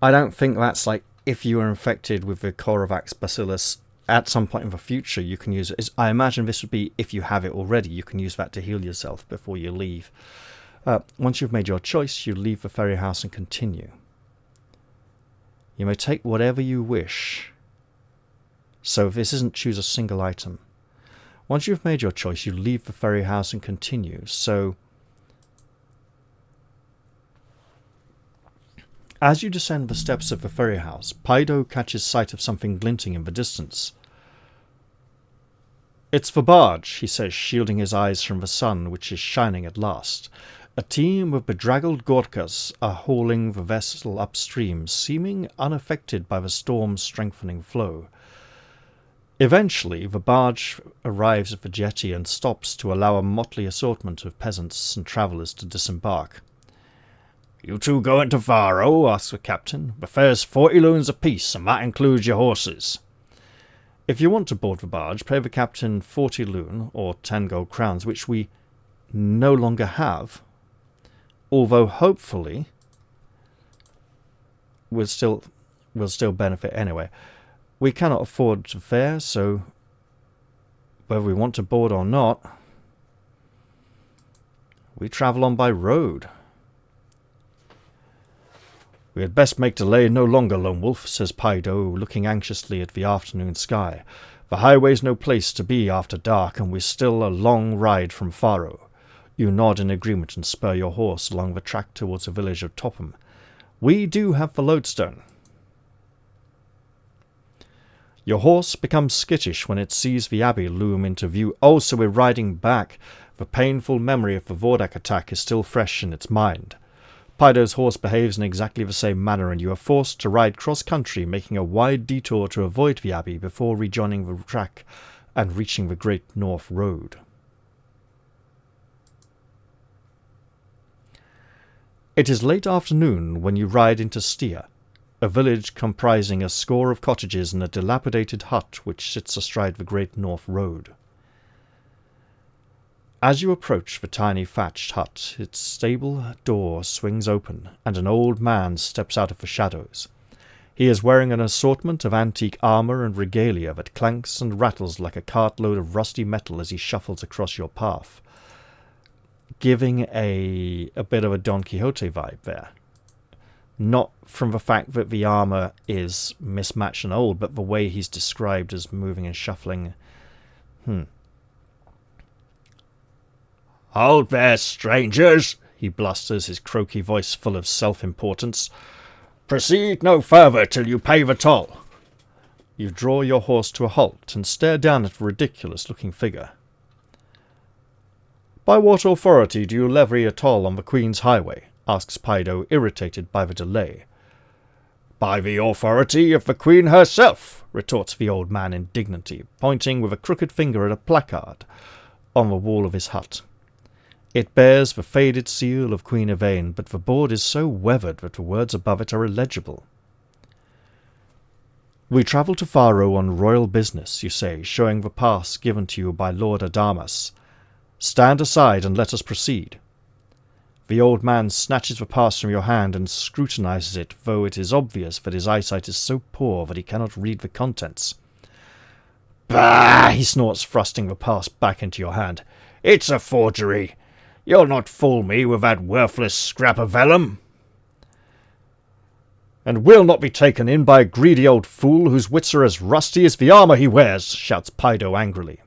I don't think that's like if you are infected with the Korvax bacillus at some point in the future you can use it. I imagine this would be if you have it already, you can use that to heal yourself before you leave. Once you've made your choice, you leave the ferry house and continue. You may take whatever you wish. So this isn't choose a single item. Once you've made your choice, you leave the ferry house and continue. So as you descend the steps of the ferry house, Paido catches sight of something glinting in the distance. "It's the barge," he says, shielding his eyes from the sun, which is shining at last. A team of bedraggled Gorkas are hauling the vessel upstream, seeming unaffected by the storm's strengthening flow. Eventually, the barge arrives at the jetty and stops to allow a motley assortment of peasants and travellers to disembark. "You two going to Faro?" asks the captain. "The fare's 40 loons apiece, and that includes your horses." If you want to board the barge, pay the captain 40 loon, or 10 gold crowns, which we no longer have. Although, hopefully, we'll still benefit anyway. We cannot afford to fare, so whether we want to board or not, we travel on by road. We had best make delay no longer, Lone Wolf, says Pydo, looking anxiously at the afternoon sky. The highway's no place to be after dark, and we're still a long ride from Faro. You nod in agreement and spur your horse along the track towards the village of Topham. We do have the lodestone. Your horse becomes skittish when it sees the abbey loom into view. Oh, so we're riding back. The painful memory of the Vordak attack is still fresh in its mind. Pydo's horse behaves in exactly the same manner, and you are forced to ride cross-country, making a wide detour to avoid the abbey before rejoining the track and reaching the Great North Road. It is late afternoon when you ride into Stia, a village comprising a score of cottages and a dilapidated hut which sits astride the Great North Road. As you approach the tiny thatched hut, its stable door swings open, and an old man steps out of the shadows. He is wearing an assortment of antique armour and regalia that clanks and rattles like a cartload of rusty metal as he shuffles across your path, giving a bit of a Don Quixote vibe there. Not from the fact that the armour is mismatched and old, but the way he's described as moving and shuffling. "Hold there, strangers," he blusters, his croaky voice full of self-importance. "Proceed no further till you pay the toll." You draw your horse to a halt and stare down at the ridiculous-looking figure. "By what authority do you levy a toll on the Queen's highway?" asks Pydo, irritated by the delay. "By the authority of the Queen herself," retorts the old man indignantly, pointing with a crooked finger at a placard on the wall of his hut. It bears the faded seal of Queen Yvain, but the board is so weathered that the words above it are illegible. "We travel to Faro on royal business," you say, showing the pass given to you by Lord Adamas. "Stand aside and let us proceed." The old man snatches the pass from your hand and scrutinizes it, though it is obvious that his eyesight is so poor that he cannot read the contents. "Bah!" he snorts, thrusting the pass back into your hand. "It's a forgery. You'll not fool me with that worthless scrap of vellum." "And will not be taken in by a greedy old fool whose wits are as rusty as the armour he wears," shouts Pydo angrily.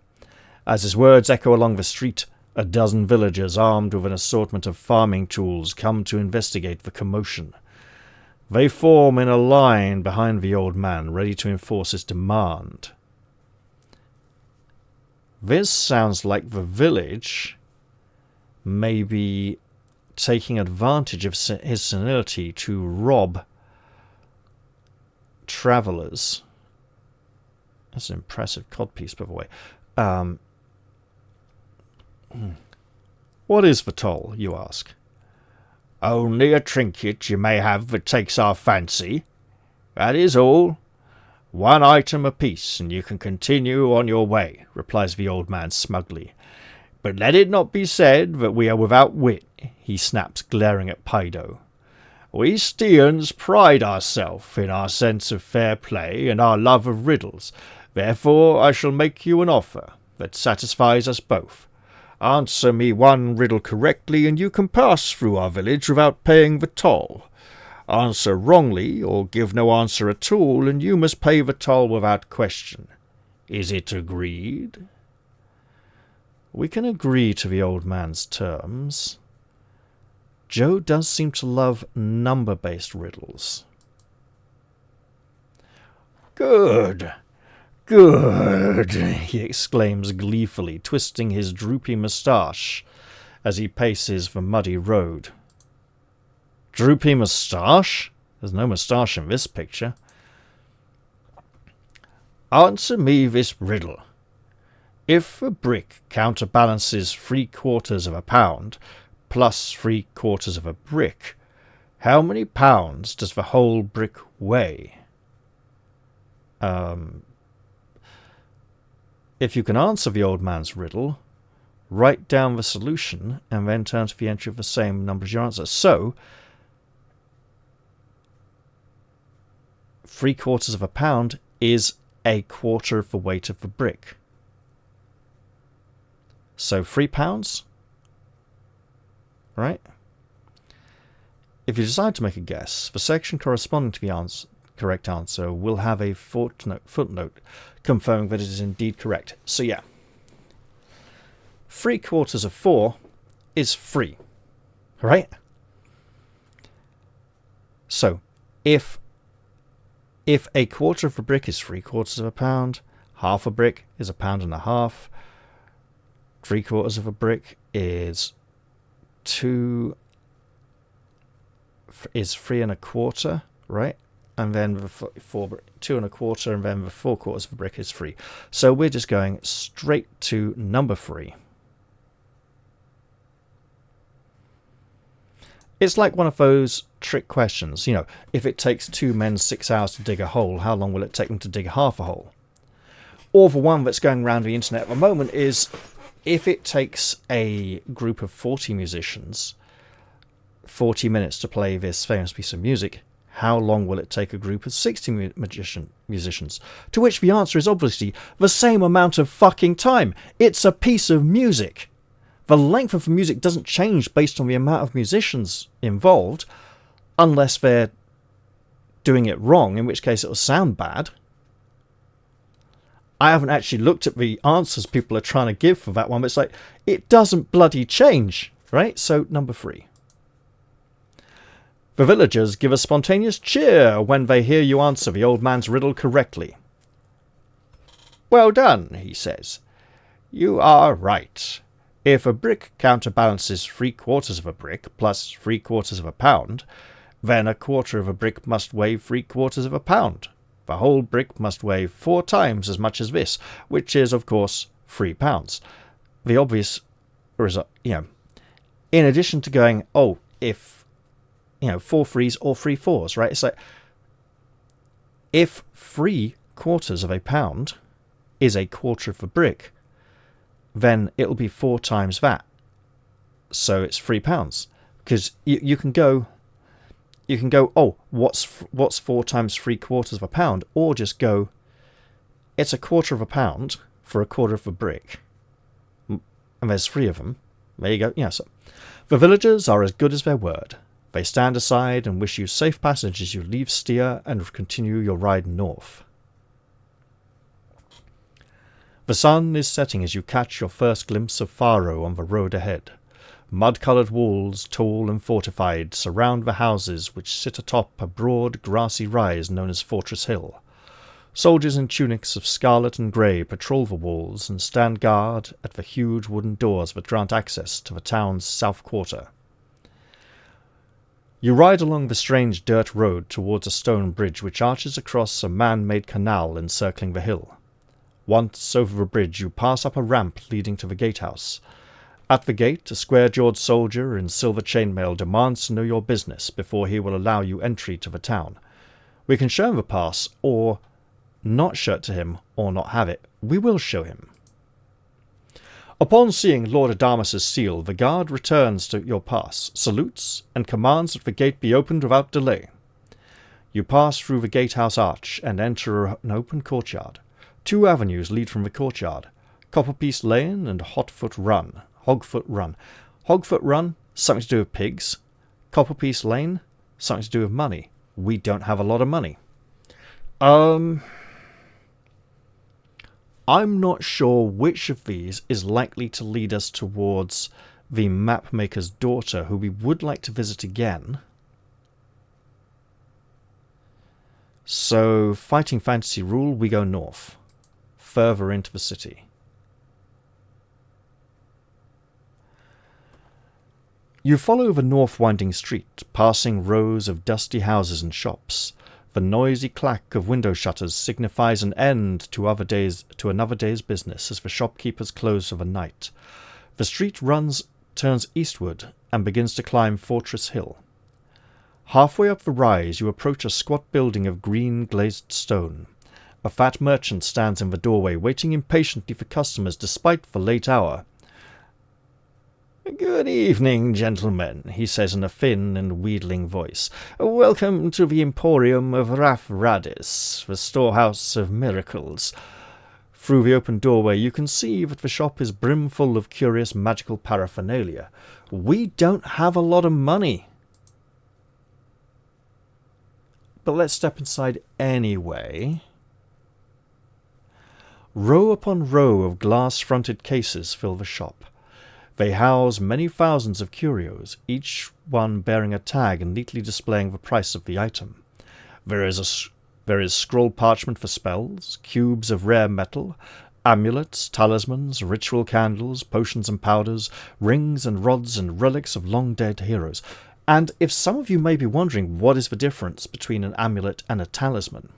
As his words echo along the street, a dozen villagers armed with an assortment of farming tools come to investigate the commotion. They form in a line behind the old man, ready to enforce his demand. This sounds like the village may be taking advantage of his senility to rob travellers. That's an impressive codpiece, by the way. What is the toll, you ask? "Only a trinket you may have that takes our fancy. That is all. 1 item apiece, and you can continue on your way," replies the old man smugly. "But let it not be said that we are without wit," he snaps, glaring at Pydo. "We Steans pride ourselves in our sense of fair play and our love of riddles. Therefore I shall make you an offer that satisfies us both. Answer me one riddle correctly, and you can pass through our village without paying the toll. Answer wrongly, or give no answer at all, and you must pay the toll without question. Is it agreed?" We can agree to the old man's terms. Joe does seem to love number-based riddles. "Good, good," he exclaims gleefully, twisting his droopy moustache as he paces the muddy road. Droopy moustache? There's no moustache in this picture. "Answer me this riddle. If a brick counterbalances 3/4 of a pound plus 3/4 of a brick, how many pounds does the whole brick weigh?" If you can answer the old man's riddle, write down the solution and then turn to the entry of the same number as your answer. So, 3/4 of a pound is a quarter of the weight of the brick. So £3, right? If you decide to make a guess, the section corresponding to the correct answer will have a footnote confirming that it is indeed correct. So yeah, 3/4 of 4 is 3, right? So if a quarter of a brick is 3/4 of a pound, half a brick is a pound and a half, 3/4 of a brick is 3 1/4, right? And then the 2 1/4, and then the 4/4 of a brick is 3. So we're just going straight to number 3. It's like one of those trick questions, you know, if it takes 2 men 6 hours to dig a hole, how long will it take them to dig half a hole? Or the one that's going around the internet at the moment is, if it takes a group of 40 musicians 40 minutes to play this famous piece of music, how long will it take a group of 60 musicians? To which the answer is obviously the same amount of fucking time. It's a piece of music. The length of the music doesn't change based on the amount of musicians involved, unless they're doing it wrong, in which case it'll sound bad. I haven't actually looked at the answers people are trying to give for that one, but it's like, it doesn't bloody change, right? So, number 3. The villagers give a spontaneous cheer when they hear you answer the old man's riddle correctly. Well done, he says. You are right. If a brick counterbalances 3/4 of a brick plus 3/4 of a pound, then a quarter of a brick must weigh 3/4 of a pound. The whole brick must weigh 4 times as much as this, which is, of course, 3 pounds. The obvious result, in addition to going, oh, if, 4 3s or 3 4s, right? It's like, if 3/4 of a pound is a quarter of a brick, then it'll be 4 times that. So it's 3 pounds. Because you can go, oh, what's 4 times 3/4 of a pound? Or just go, it's a quarter of a pound for a quarter of a brick. And there's 3 of them. There you go. Yeah, so the villagers are as good as their word. They stand aside and wish you safe passage as you leave Styr and continue your ride north. The sun is setting as you catch your first glimpse of Faro on the road ahead. Mud-coloured walls, tall and fortified, surround the houses which sit atop a broad, grassy rise known as Fortress Hill. Soldiers in tunics of scarlet and grey patrol the walls and stand guard at the huge wooden doors that grant access to the town's south quarter. You ride along the strange dirt road towards a stone bridge which arches across a man-made canal encircling the hill. Once over the bridge you pass up a ramp leading to the gatehouse. At the gate, a square-jawed soldier in silver chainmail demands to know your business before he will allow you entry to the town. We can show him the pass, or not show it to him, or not have it. We will show him. Upon seeing Lord Adamas's seal, the guard returns to your pass, salutes, and commands that the gate be opened without delay. You pass through the gatehouse arch and enter an open courtyard. 2 avenues lead from the courtyard, Copperpiece Lane and Hogfoot Run. Hogfoot Run, something to do with pigs. Copperpiece Lane, something to do with money. We don't have a lot of money. I'm not sure which of these is likely to lead us towards the mapmaker's daughter, who we would like to visit again. So, fighting fantasy rule, we go north, further into the city. You follow the north-winding street, passing rows of dusty houses and shops. The noisy clack of window shutters signifies an end to another day's business as the shopkeepers close for the night. The street turns eastward and begins to climb Fortress Hill. Halfway up the rise you approach a squat building of green glazed stone. A fat merchant stands in the doorway, waiting impatiently for customers despite the late hour. "Good evening, gentlemen," he says in a thin and wheedling voice. "Welcome to the Emporium of Radis, the storehouse of miracles." Through the open doorway you can see that the shop is brimful of curious magical paraphernalia. We don't have a lot of money, but let's step inside anyway. Row upon row of glass-fronted cases fill the shop. They house many thousands of curios, each one bearing a tag and neatly displaying the price of the item. There is scroll parchment for spells, cubes of rare metal, amulets, talismans, ritual candles, potions and powders, rings and rods and relics of long-dead heroes. And if some of you may be wondering what is the difference between an amulet and a talisman,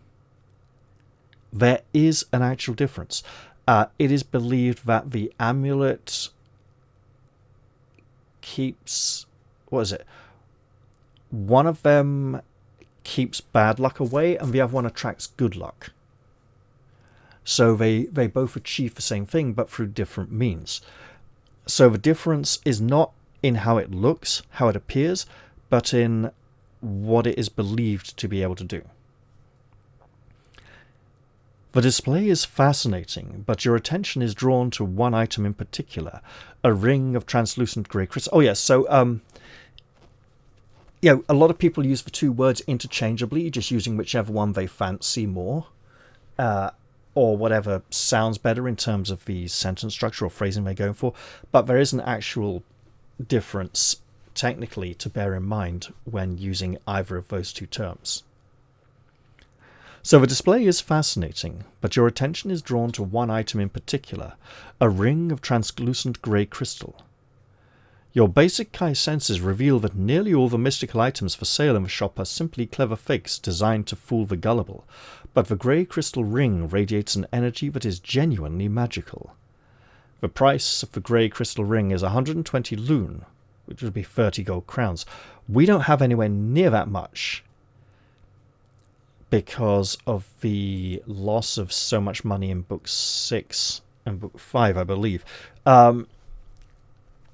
there is an actual difference. It is believed that the amulet keeps... what is it? One of them keeps bad luck away and the other one attracts good luck. So they both achieve the same thing but through different means. So the difference is not in how it looks, how it appears, but in what it is believed to be able to do. The display is fascinating, but your attention is drawn to one item in particular, a ring of translucent grey crystal. Oh yes, so a lot of people use the two words interchangeably, just using whichever one they fancy more, or whatever sounds better in terms of the sentence structure or phrasing they're going for. But there is an actual difference, technically, to bear in mind when using either of those two terms. So the display is fascinating, but your attention is drawn to one item in particular, a ring of translucent grey crystal. Your basic Kai senses reveal that nearly all the mystical items for sale in the shop are simply clever fakes designed to fool the gullible, but the grey crystal ring radiates an energy that is genuinely magical. The price of the grey crystal ring is 120 loon, which would be 30 gold crowns. We don't have anywhere near that much, because of the loss of so much money in Book 6 and Book 5, I believe.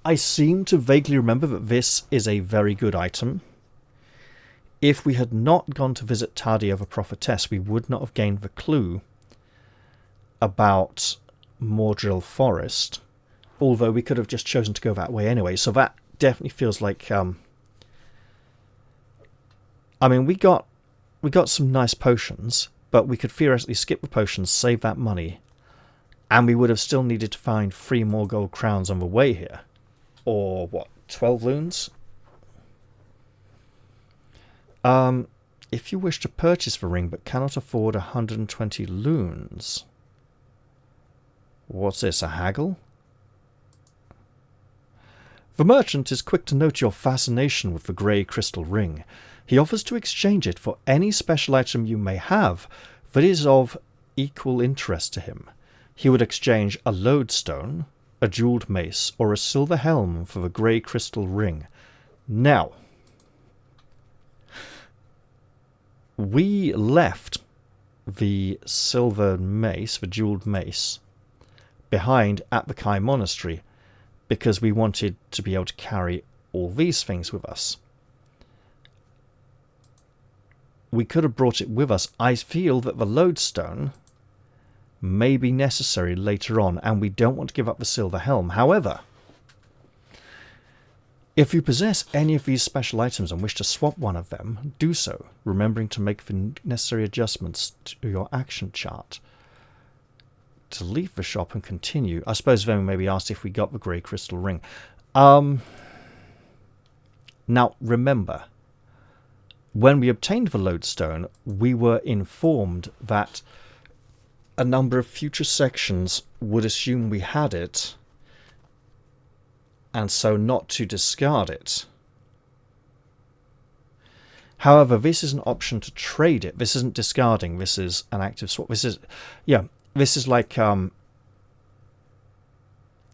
I seem to vaguely remember that this is a very good item. If we had not gone to visit Tadia the Prophetess, we would not have gained the clue about Mordril Forest, although we could have just chosen to go that way anyway. So that definitely feels like... I mean, we got some nice potions, but we could theoretically skip the potions, save that money, and we would have still needed to find 3 more gold crowns on the way here. Or, what, 12 loons? If you wish to purchase the ring but cannot afford 120 loons... What's this, a haggle? The merchant is quick to note your fascination with the grey crystal ring. He offers to exchange it for any special item you may have that is of equal interest to him. He would exchange a lodestone, a jewelled mace, or a silver helm for the grey crystal ring. Now, we left the silver mace, the jewelled mace, behind at the Kai Monastery because we wanted to be able to carry all these things with us. We could have brought it with us. I feel that the lodestone may be necessary later on, and we don't want to give up the silver helm. However, if you possess any of these special items and wish to swap one of them, do so, remembering to make the necessary adjustments to your action chart. To leave the shop and continue, I suppose then we may be asked if we got the grey crystal ring. Now, remember, when we obtained the lodestone, we were informed that a number of future sections would assume we had it, and so not to discard it. However, this is an option to trade it. This isn't discarding, this is an active swap. This is like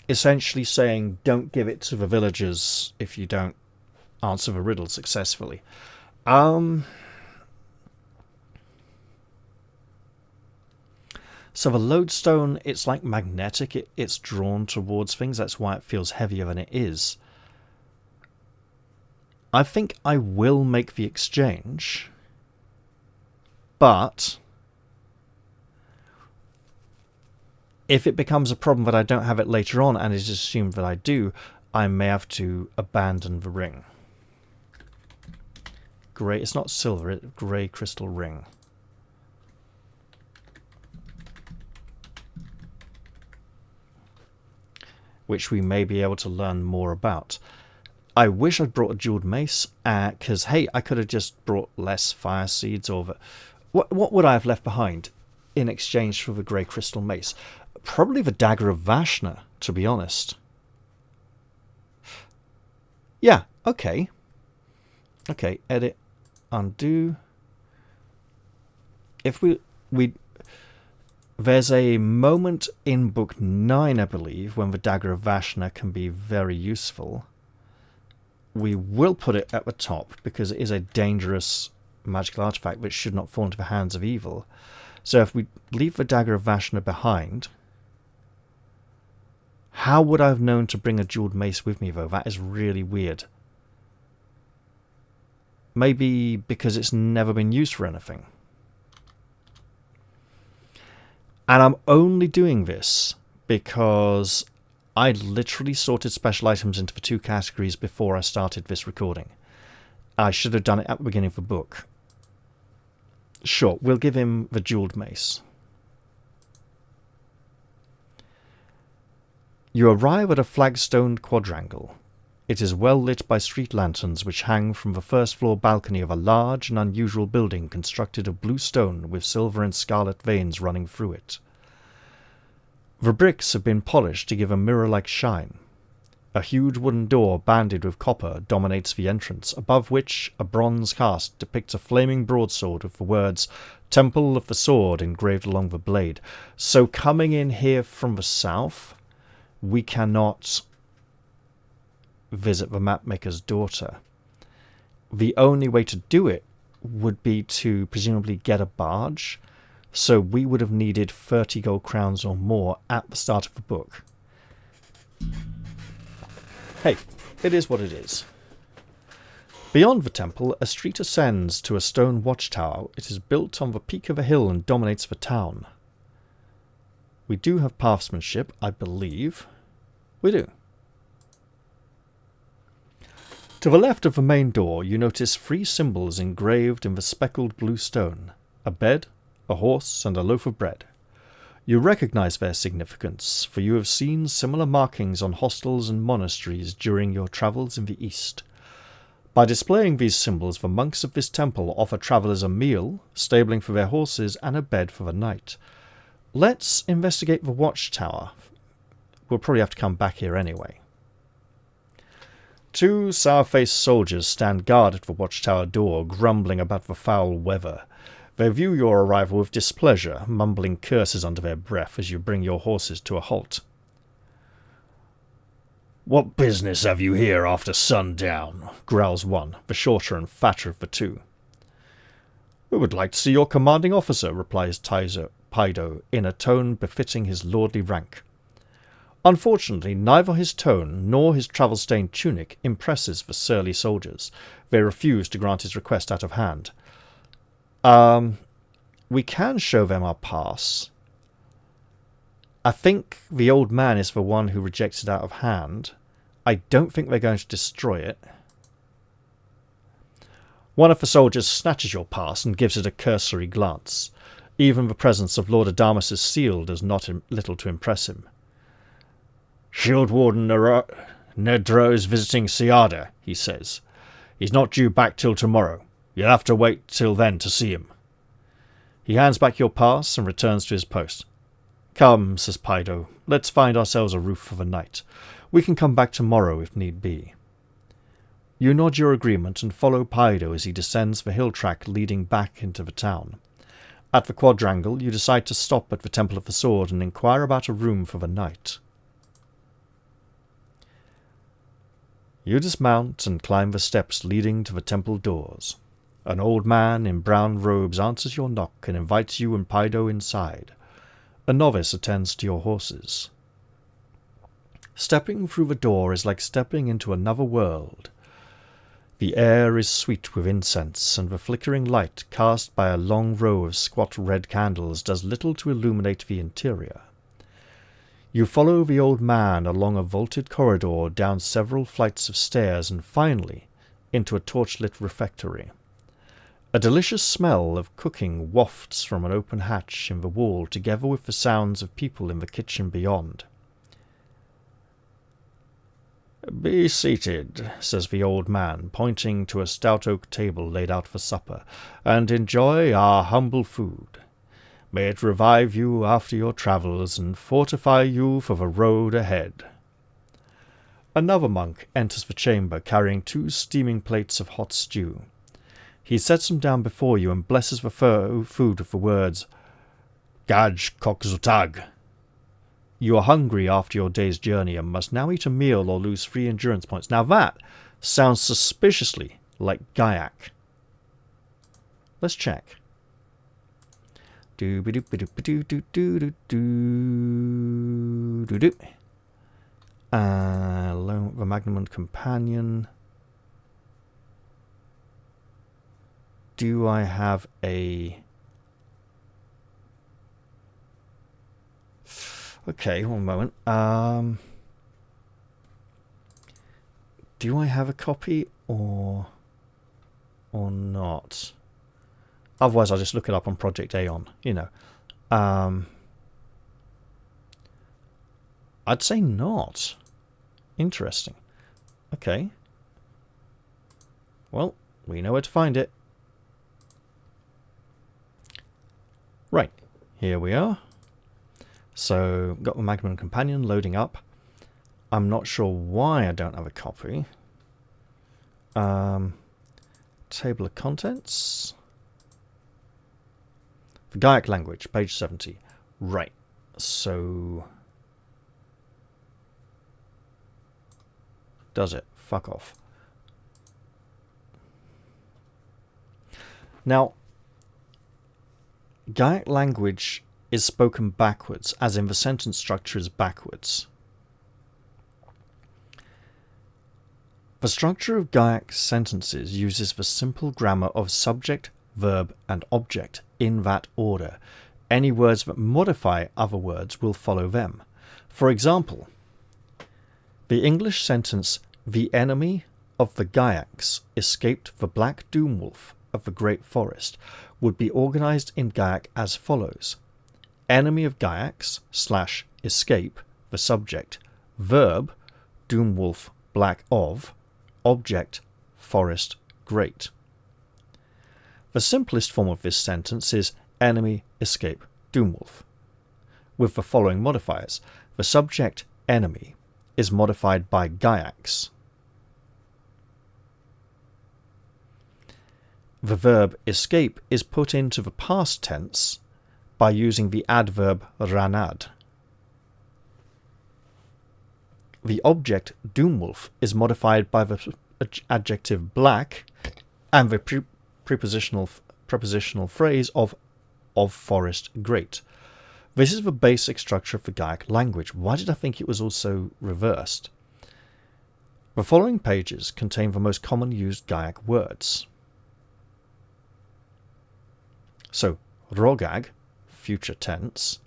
essentially saying don't give it to the villagers if you don't answer the riddle successfully. So the lodestone, it's like magnetic. It's drawn towards things. That's why it feels heavier than it is. I think I will make the exchange. But if it becomes a problem that I don't have it later on and it is assumed that I do, I may have to abandon the ring. Grey, it's not silver, it's grey crystal ring. Which we may be able to learn more about. I wish I'd brought a jeweled mace, because, hey, I could have just brought less fire seeds over. What would I have left behind in exchange for the grey crystal mace? Probably the dagger of Vashna, to be honest. Yeah, okay. Okay, edit, undo. If we there's a moment in book 9, I believe, when the dagger of Vashna can be very useful. We will put it at the top because it is a dangerous magical artifact which should not fall into the hands of evil. So if we leave the dagger of Vashna behind, how would I have known to bring a jeweled mace with me, though? That is really weird. Maybe because it's never been used for anything. And I'm only doing this because I literally sorted special items into the 2 categories before I started this recording. I should have done it at the beginning of the book. Sure, we'll give him the jeweled mace. You arrive at a flagstoned quadrangle. It is well lit by street lanterns which hang from the first floor balcony of a large and unusual building constructed of blue stone with silver and scarlet veins running through it. The bricks have been polished to give a mirror-like shine. A huge wooden door banded with copper dominates the entrance, above which a bronze cast depicts a flaming broadsword with the words Temple of the Sword engraved along the blade. So coming in here from the south, we cannot visit the mapmaker's daughter. The only way to do it would be to presumably get a barge, so we would have needed 30 gold crowns or more at the start of the book. Hey, it is what it is. Beyond the temple, a street ascends to a stone watchtower. It is built on the peak of a hill and dominates the town. We do have pathsmanship, I believe. We do. To the left of the main door, you notice 3 symbols engraved in the speckled blue stone: a bed, a horse, and a loaf of bread. You recognize their significance, for you have seen similar markings on hostels and monasteries during your travels in the east. By displaying these symbols, the monks of this temple offer travellers a meal, stabling for their horses, and a bed for the night. Let's investigate the watchtower. We'll probably have to come back here anyway. 2 sour-faced soldiers stand guard at the watchtower door, grumbling about the foul weather. They view your arrival with displeasure, mumbling curses under their breath as you bring your horses to a halt. "What business have you here after sundown?" growls one, the shorter and fatter of the 2. "We would like to see your commanding officer," replies Pydo, in a tone befitting his lordly rank. Unfortunately, neither his tone nor his travel-stained tunic impresses the surly soldiers. They refuse to grant his request out of hand. We can show them our pass. I think the old man is the one who rejects it out of hand. I don't think they're going to destroy it. One of the soldiers snatches your pass and gives it a cursory glance. Even the presence of Lord Adamas's seal does not little to impress him. "Shield Warden Nedro is visiting Siada," he says. "He's not due back till tomorrow. You'll have to wait till then to see him." He hands back your pass and returns to his post. "Come," says Pydo, "let's find ourselves a roof for the night. We can come back tomorrow if need be." You nod your agreement and follow Pydo as he descends the hill track leading back into the town. At the quadrangle, you decide to stop at the Temple of the Sword and inquire about a room for the night. You dismount and climb the steps leading to the temple doors. An old man in brown robes answers your knock and invites you and Pydo inside. A novice attends to your horses. Stepping through the door is like stepping into another world. The air is sweet with incense, and the flickering light cast by a long row of squat red candles does little to illuminate the interior. You follow the old man along a vaulted corridor, down several flights of stairs, and finally into a torchlit refectory. A delicious smell of cooking wafts from an open hatch in the wall, together with the sounds of people in the kitchen beyond. "Be seated," says the old man, pointing to a stout oak table laid out for supper, "and enjoy our humble food. May it revive you after your travels and fortify you for the road ahead." Another monk enters the chamber carrying 2 steaming plates of hot stew. He sets them down before you and blesses the food with the words, "Gaj kokzutag." You are hungry after your day's journey and must now eat a meal or lose 3 endurance points. Now that sounds suspiciously like Gaiac. Let's check. Loan the Magnamund companion. Do I have a... Okay, one moment. Do I have a copy or not? Otherwise, I'll just look it up on Project Aeon, you know. I'd say not. Interesting. Okay. Well, we know where to find it. Right, here we are. So, got the Magnamund companion loading up. I'm not sure why I don't have a copy. Table of contents. The Gaiac language, page 70. Right, so... Does it? Fuck off. Now, Gaiac language is spoken backwards, as in the sentence structure is backwards. The structure of Gaiac sentences uses the simple grammar of subject, verb, and object in that order. Any words that modify other words will follow them. For example, the English sentence, "The enemy of the Gaiacs escaped the black doomwolf of the great forest," would be organized in Gaiac as follows. Enemy of Gaiacs / escape, the subject, verb, doomwolf, black of, object, forest, great. The simplest form of this sentence is enemy, escape, doomwolf, with the following modifiers. The subject, enemy, is modified by Gaiacs. The verb escape is put into the past tense by using the adverb ranad. The object doomwolf is modified by the adjective black and the prepositional phrase of forest great. This is the basic structure of the Gaiac language. Why did I think it was also reversed? The following pages contain the most commonly used Gaiac words. So, rogag, future tense,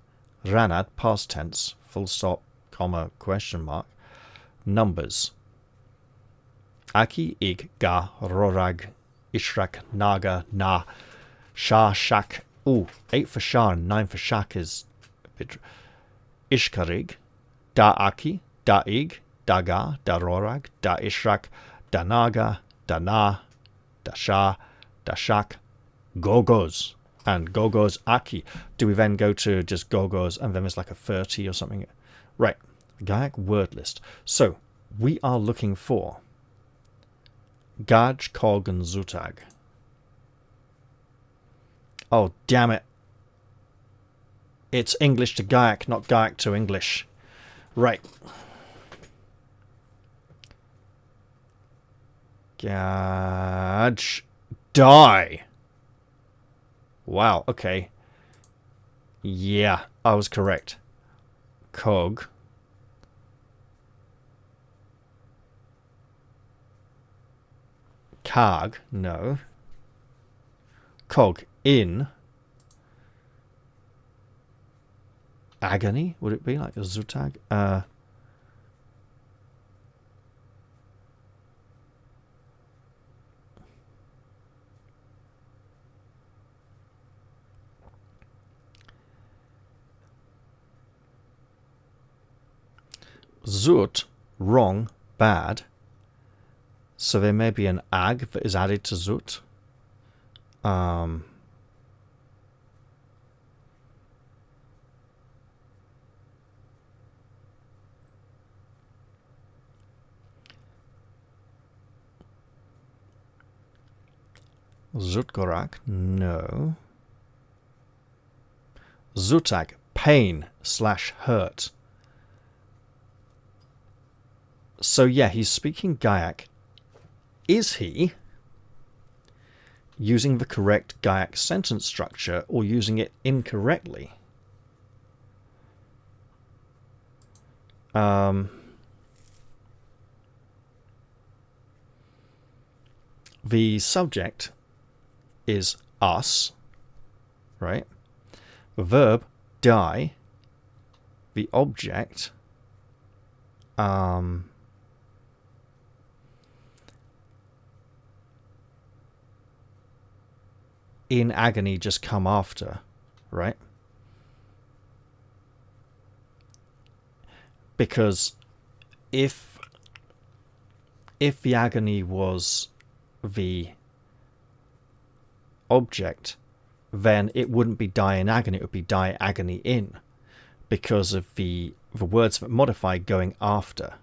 ranad, past tense, full stop, comma, question mark, numbers. Aki, ig, ga, rorag, ishrak, naga, na, shah, shak. Ooh, 8 for shah and 9 for shak is ishkarig, da aki, da ig, da ga, da rorag, da ishrak, da naga, da na, da shah, da shak, gogos. And Gogos Aki. Do we then go to just Gogos and then there's like a 30 or something? Right. Gaiac word list. So, we are looking for Gaj, Kog, and Zutag. Oh, damn it. It's English to Gaiac, not Gaiac to English. Right. Gaj. Die. Wow, okay. Yeah. I was correct. Cog. Carg, no. Cog in agony, would it be like a Zutag? Zut, wrong, bad. So there may be an ag that is added to Zut. Zutgorak, no. Zutag, pain / hurt. So yeah, he's speaking Gaiac. Is he using the correct Gaiac sentence structure or using it incorrectly? The subject is us, right? The verb, die. The object, in agony just come after, right? Because if the agony was the object, then it wouldn't be die in agony, it would be die agony in, because of the words that modify going after.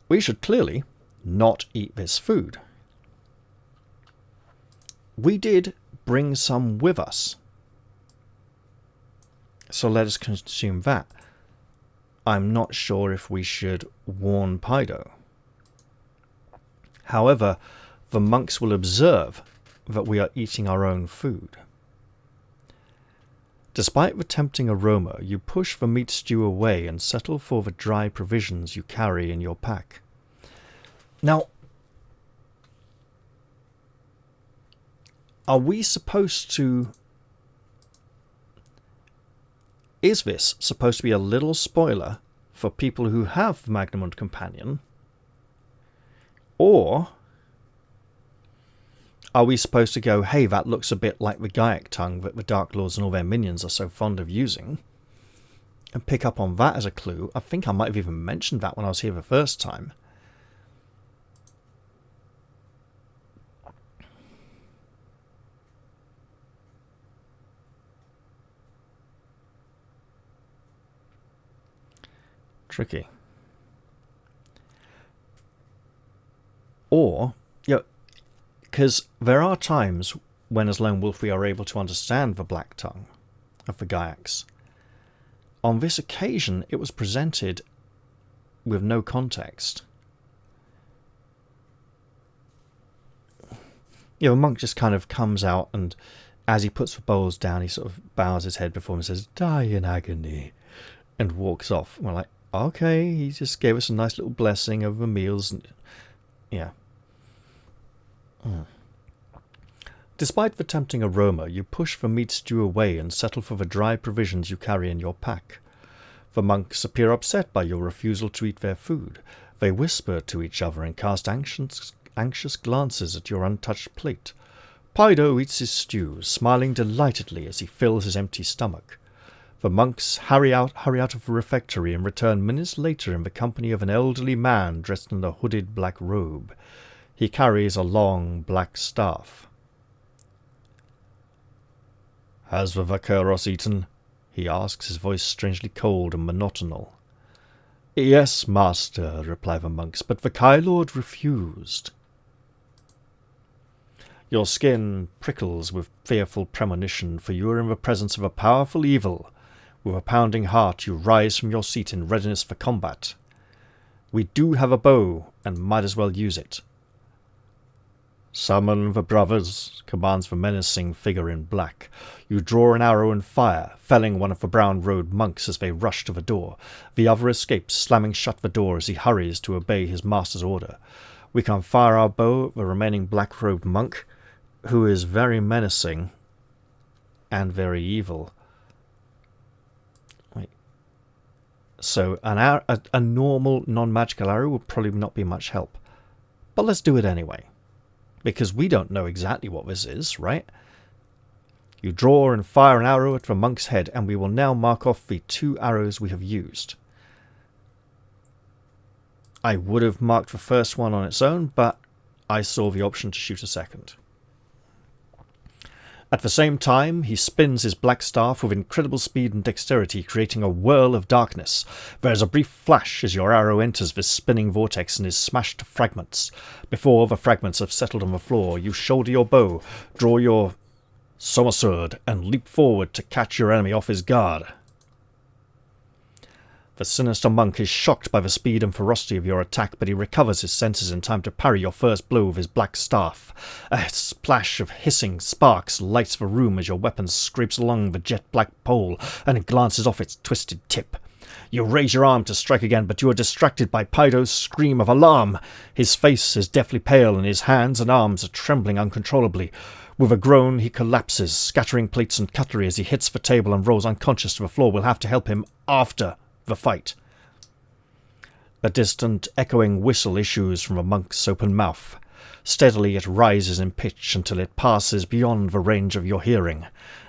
We should clearly not eat this food. We did bring some with us, so let us consume that. I'm not sure if we should warn Pydo. However, the monks will observe that we are eating our own food. Despite the tempting aroma, you push the meat stew away and settle for the dry provisions you carry in your pack. Now, are we supposed to... Is this supposed to be a little spoiler for people who have the Magnamund companion? Or are we supposed to go, hey, that looks a bit like the Gaiac tongue that the Darklords and all their minions are so fond of using, and pick up on that as a clue? I think I might have even mentioned that when I was here the first time. Tricky. Or, because there are times when as Lone Wolf we are able to understand the black tongue of the Gaiacs. On this occasion it was presented with no context. The monk just kind of comes out, and as he puts the bowls down he sort of bows his head before him and says, "Die in agony," and walks off. And we're like, okay, he just gave us a nice little blessing over the meals. And yeah. Despite the tempting aroma, you push the meat stew away and settle for the dry provisions you carry in your pack. The monks appear upset by your refusal to eat their food. They whisper to each other and cast anxious glances at your untouched plate. Pydo eats his stew, smiling delightedly as he fills his empty stomach. The monks hurry out of the refectory and return minutes later in the company of an elderly man dressed in a hooded black robe. He carries a long black staff. "Has the Vaqueros eaten?" he asks, his voice strangely cold and monotonal. "Yes, master," reply the monks, "but the Kylord refused." Your skin prickles with fearful premonition, for you are in the presence of a powerful evil. With a pounding heart you rise from your seat in readiness for combat. We do have a bow, and might as well use it. Summon the brothers, commands the menacing figure in black. You draw an arrow and fire, felling one of the brown-robed monks as they rush to the door. The other escapes, slamming shut the door as he hurries to obey his master's order. We can fire our bow at the remaining black-robed monk, who is very menacing and very evil. Wait. So a normal non-magical arrow would probably not be much help. But let's do it anyway. Because we don't know exactly what this is, right? You draw and fire an arrow at the monk's head, and we will now mark off the 2 arrows we have used. I would have marked the first one on its own, but I saw the option to shoot a second. At the same time, he spins his black staff with incredible speed and dexterity, creating a whirl of darkness. There is a brief flash as your arrow enters this spinning vortex and is smashed to fragments. Before the fragments have settled on the floor, you shoulder your bow, draw your somersault, and leap forward to catch your enemy off his guard. The sinister monk is shocked by the speed and ferocity of your attack, but he recovers his senses in time to parry your first blow with his black staff. A splash of hissing sparks lights the room as your weapon scrapes along the jet-black pole and glances off its twisted tip. You raise your arm to strike again, but you are distracted by Pydo's scream of alarm. His face is deathly pale, and his hands and arms are trembling uncontrollably. With a groan, he collapses, scattering plates and cutlery as he hits the table and rolls unconscious to the floor. We'll have to help him after the fight. A distant, echoing whistle issues from the monk's open mouth. Steadily it rises in pitch until it passes beyond the range of your hearing.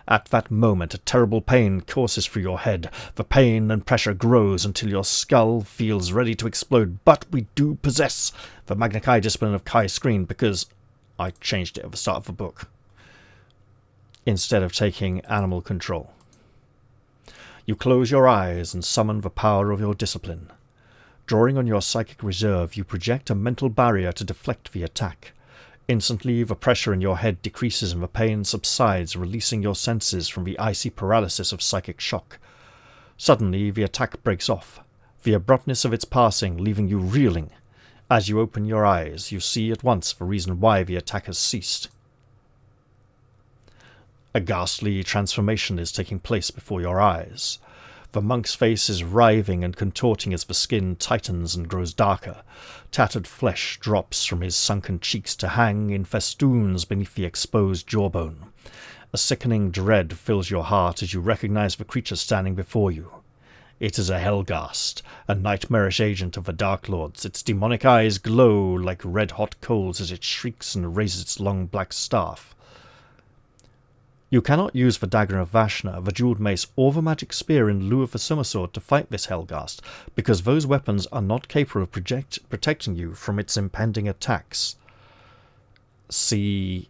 At that moment, a terrible pain courses through your head. The pain and pressure grows until your skull feels ready to explode. But we do possess the Magnakai discipline of Kai Screen, because I changed it at the start of the book, instead of taking animal control. You close your eyes and summon the power of your discipline. Drawing on your psychic reserve, you project a mental barrier to deflect the attack. Instantly, the pressure in your head decreases and the pain subsides, releasing your senses from the icy paralysis of psychic shock. Suddenly, the attack breaks off, the abruptness of its passing leaving you reeling. As you open your eyes, you see at once the reason why the attack has ceased. A ghastly transformation is taking place before your eyes. The monk's face is writhing and contorting as the skin tightens and grows darker. Tattered flesh drops from his sunken cheeks to hang in festoons beneath the exposed jawbone. A sickening dread fills your heart as you recognize the creature standing before you. It is a Helghast, a nightmarish agent of the Darklords. Its demonic eyes glow like red-hot coals as it shrieks and raises its long black staff. You cannot use the dagger of Vashna, the jeweled mace, or the magic spear in lieu of the summersword to fight this Helghast, because those weapons are not capable of protecting you from its impending attacks. See,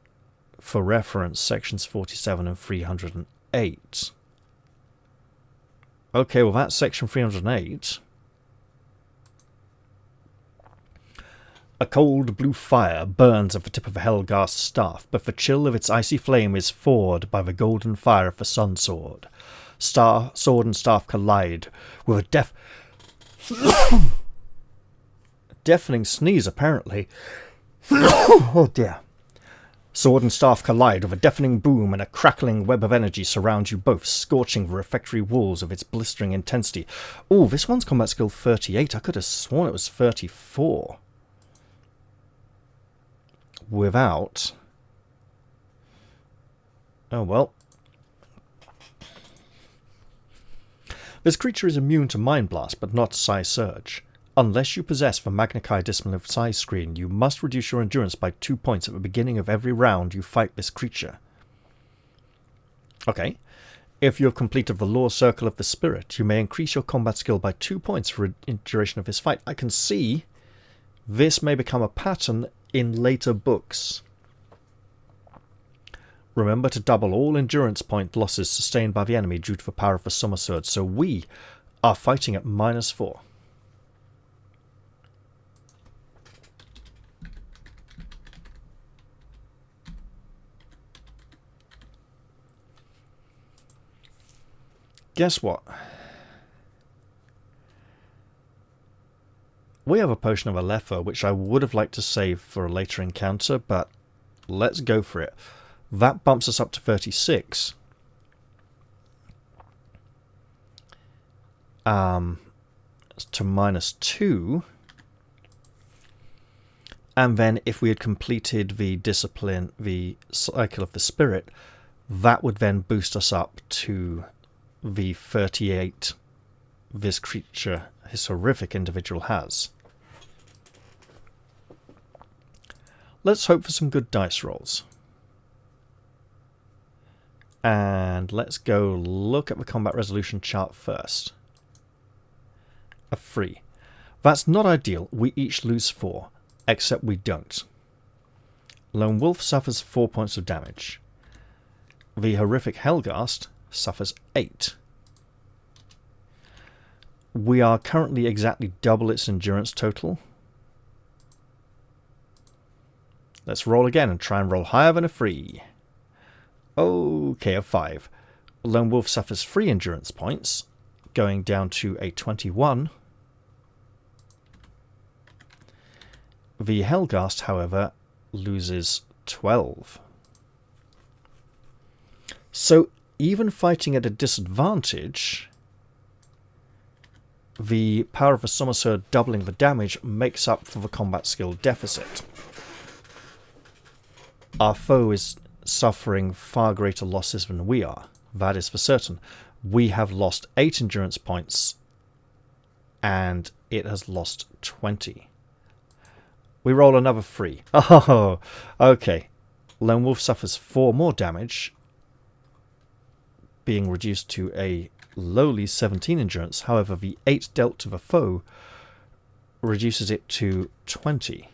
for reference, sections 47 and 308. Okay, well that's section 308. A cold blue fire burns at the tip of the Helghast's staff, but the chill of its icy flame is thawed by the golden fire of the sun sword. Sword and staff collide with a deafening sneeze, apparently. Oh dear. Sword and staff collide with a deafening boom, and a crackling web of energy surrounds you both, scorching the refectory walls of its blistering intensity. Oh, this one's combat skill 38. I could have sworn it was 34. Without... Oh well. This creature is immune to Mind Blast, but not Psi Surge. Unless you possess the Magnakai discipline of Psi Screen, you must reduce your endurance by 2 points at the beginning of every round you fight this creature. Okay. If you have completed the Law Circle of the Spirit, you may increase your combat skill by 2 points for the duration of this fight. I can see this may become a pattern in later books. Remember to double all endurance point losses sustained by the enemy due to the power of the Summersword, so we are fighting at -4. Guess what? We have a potion of Alepha, which I would have liked to save for a later encounter, but let's go for it. That bumps us up to 36. To -2. And then if we had completed the discipline, the cycle of the spirit, that would then boost us up to the 38 this creature, his horrific individual, has. Let's hope for some good dice rolls. And let's go look at the combat resolution chart first. A 3. That's not ideal. We each lose 4. Except we don't. Lone Wolf suffers 4 points of damage. The horrific Helghast suffers 8. We are currently exactly double its endurance total. Let's roll again and try and roll higher than a 3. Okay, a 5. Lone Wolf suffers 3 endurance points, going down to a 21. The Helghast, however, loses 12. So, even fighting at a disadvantage, the power of the Somersault doubling the damage makes up for the combat skill deficit. Our foe is suffering far greater losses than we are. That is for certain. We have lost 8 endurance points, and it has lost 20. We roll another 3. Oh, okay. Lone Wolf suffers 4 more damage, being reduced to a lowly 17 endurance. However, the 8 dealt to the foe reduces it to 20.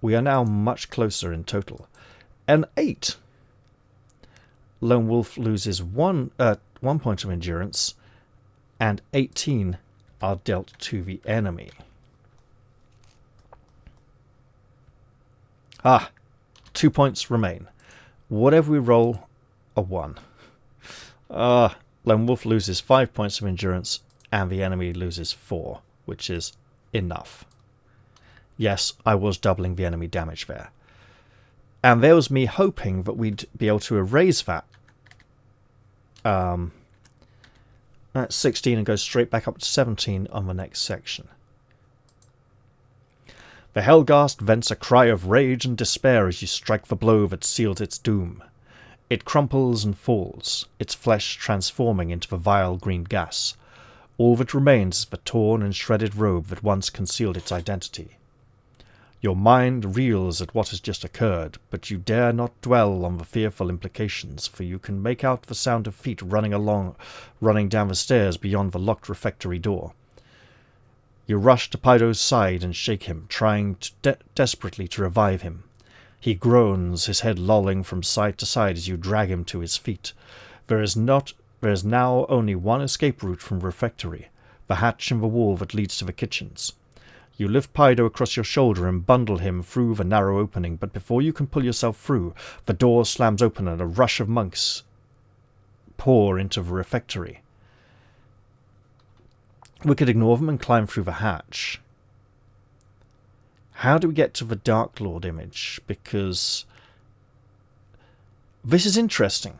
We are now much closer in total. An 8. Lone Wolf loses 1 point of endurance, and 18 are dealt to the enemy. 2 points remain. Whatever we roll, a 1. Lone Wolf loses 5 points of endurance, and the enemy loses 4, which is enough. Yes, I was doubling the enemy damage there. And there was me hoping that we'd be able to erase that. That's 16 and goes straight back up to 17 on the next section. The Helghast vents a cry of rage and despair as you strike the blow that seals its doom. It crumples and falls, its flesh transforming into the vile green gas. All that remains is the torn and shredded robe that once concealed its identity. Your mind reels at what has just occurred, but you dare not dwell on the fearful implications, for you can make out the sound of feet running down the stairs beyond the locked refectory door. You rush to Pydo's side and shake him, trying desperately to revive him. He groans, his head lolling from side to side as you drag him to his feet. There is now only one escape route from the refectory, the hatch in the wall that leads to the kitchens. You lift Pydo across your shoulder and bundle him through the narrow opening, but before you can pull yourself through, the door slams open and a rush of monks pour into the refectory. We could ignore them and climb through the hatch. How do we get to the Dark Lord image? Because this is interesting.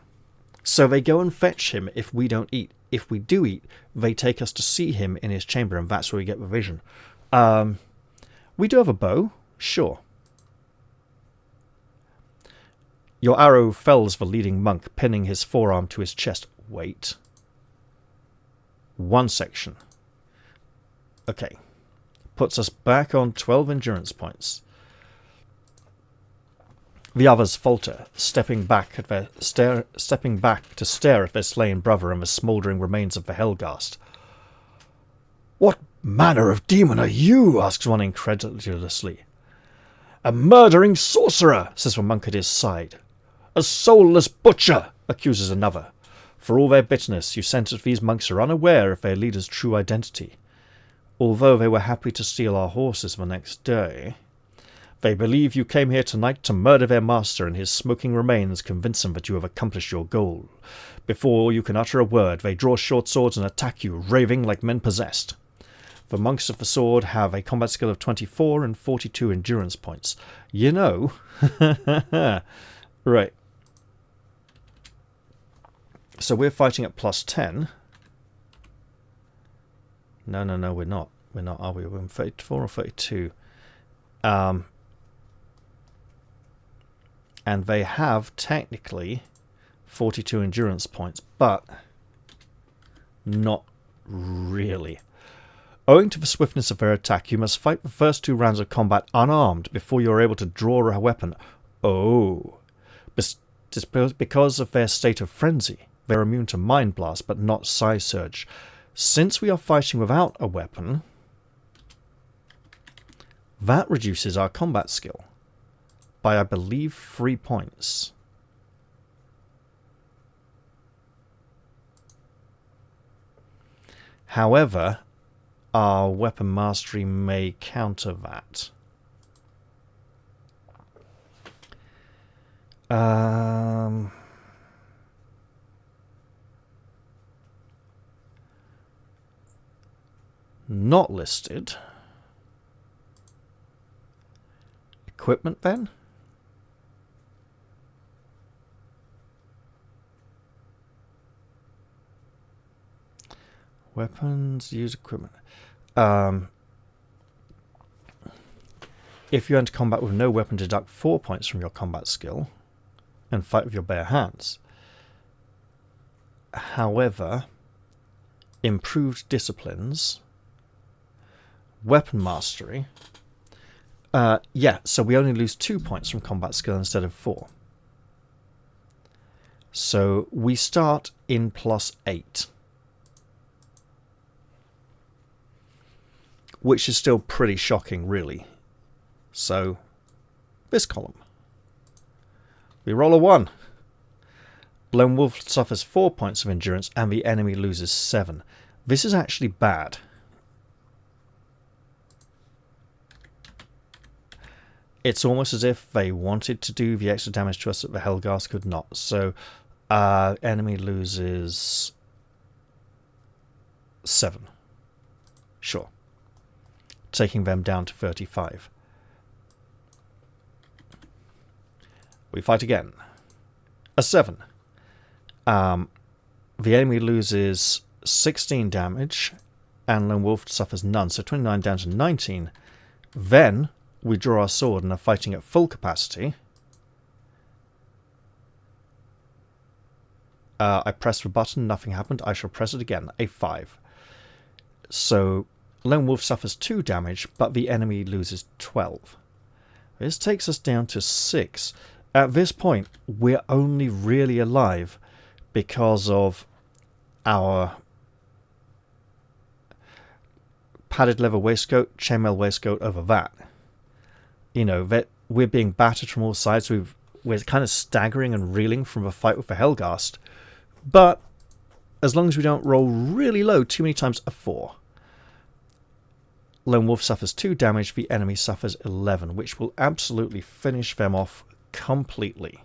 So they go and fetch him if we don't eat. If we do eat, they take us to see him in his chamber, and that's where we get the vision. We do have a bow, sure. Your arrow fells the leading monk, pinning his forearm to his chest. Wait. One section. Okay. Puts us back on 12 endurance points. The others falter, stepping back to stare at their slain brother and the smouldering remains of the Helghast. "What manner of demon are you?" asks one incredulously. "A murdering sorcerer," says the monk at his side. "A soulless butcher," accuses another. For all their bitterness, you sense that these monks are unaware of their leader's true identity. Although they were happy to steal our horses the next day, they believe you came here tonight to murder their master, and his smoking remains convince them that you have accomplished your goal. Before you can utter a word, they draw short swords and attack you, raving like men possessed. The monks of the sword have a combat skill of 24 and 42 endurance points. You know. Right. So we're fighting at plus 10. No, we're not. We're not, are we? We're in 34 or 32. And they have, technically, 42 endurance points, but not really. Owing to the swiftness of their attack, you must fight the first 2 rounds of combat unarmed before you are able to draw a weapon. Oh. Because of their state of frenzy, they're immune to Mind Blast, but not Psi Surge. Since we are fighting without a weapon, that reduces our combat skill by, I believe, 3 points. However, our weapon mastery may counter that. Not listed. Equipment then? Weapons, use equipment. If you enter combat with no weapon, deduct 4 points from your combat skill and fight with your bare hands. However, improved disciplines, weapon mastery. Yeah, so we only lose 2 points from combat skill instead of 4. So we start in plus 8. Which is still pretty shocking, really. So, this column. We roll a 1. Lone Wolf suffers 4 points of endurance and the enemy loses 7. This is actually bad. It's almost as if they wanted to do the extra damage to us that the Helghast could not. So, enemy loses 7. Sure. Taking them down to 35. We fight again. A 7. The enemy loses 16 damage, and Lone Wolf suffers none, so 29 down to 19. Then we draw our sword and are fighting at full capacity. I pressed the button, nothing happened. I shall press it again. A 5. So Lone Wolf suffers 2 damage, but the enemy loses 12. This takes us down to 6. At this point, we're only really alive because of our padded leather waistcoat, chainmail waistcoat over that. You know, that we're being battered from all sides. We're kind of staggering and reeling from a fight with the Helghast. But as long as we don't roll really low too many times, a 4. Lone Wolf suffers 2 damage, the enemy suffers 11, which will absolutely finish them off completely.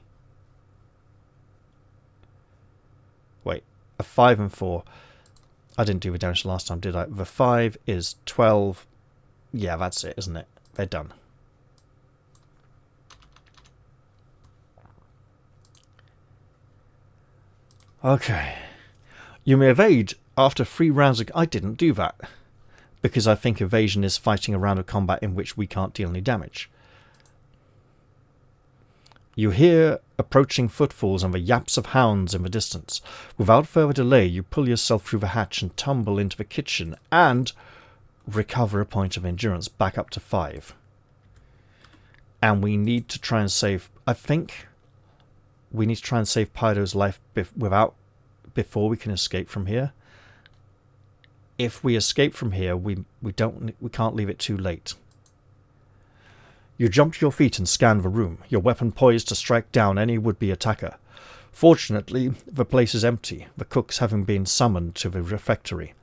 Wait, a 5 and 4. I didn't do the damage last time, did I? The 5 is 12. Yeah, that's it, isn't it? They're done. Okay. You may evade after 3 rounds of... I didn't do that, because I think evasion is fighting a round of combat in which we can't deal any damage. You hear approaching footfalls and the yaps of hounds in the distance. Without further delay, you pull yourself through the hatch and tumble into the kitchen and recover a point of endurance back up to 5. And we need to try and save... I think we need to try and save Pydo's life before we can escape from here. If we escape from here, we can't leave it too late. You jump to your feet and scan the room, your weapon poised to strike down any would-be attacker. Fortunately, the place is empty, the cooks having been summoned to the refectory.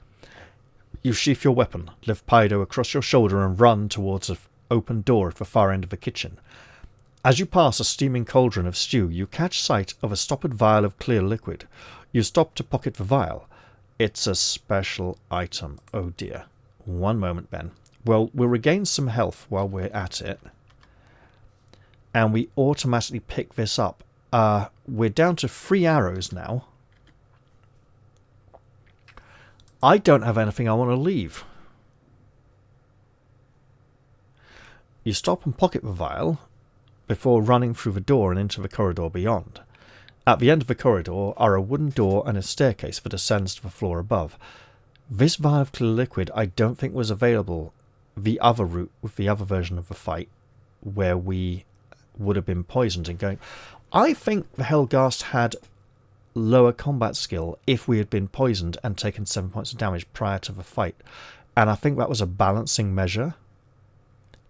You sheath your weapon, lift Pydo across your shoulder and run towards an open door at the far end of the kitchen. As you pass a steaming cauldron of stew, you catch sight of a stoppered vial of clear liquid. You stop to pocket the vial. It's a special item. Oh dear. One moment, Ben. Well, we'll regain some health while we're at it. And we automatically pick this up. We're down to 3 arrows now. I don't have anything I want to leave. You stop and pocket the vial before running through the door and into the corridor beyond. At the end of the corridor are a wooden door and a staircase that ascends to the floor above. This vial of clear liquid I don't think was available the other route with the other version of the fight, where we would have been poisoned and going... I think the Helghast had lower combat skill if we had been poisoned and taken 7 points of damage prior to the fight. And I think that was a balancing measure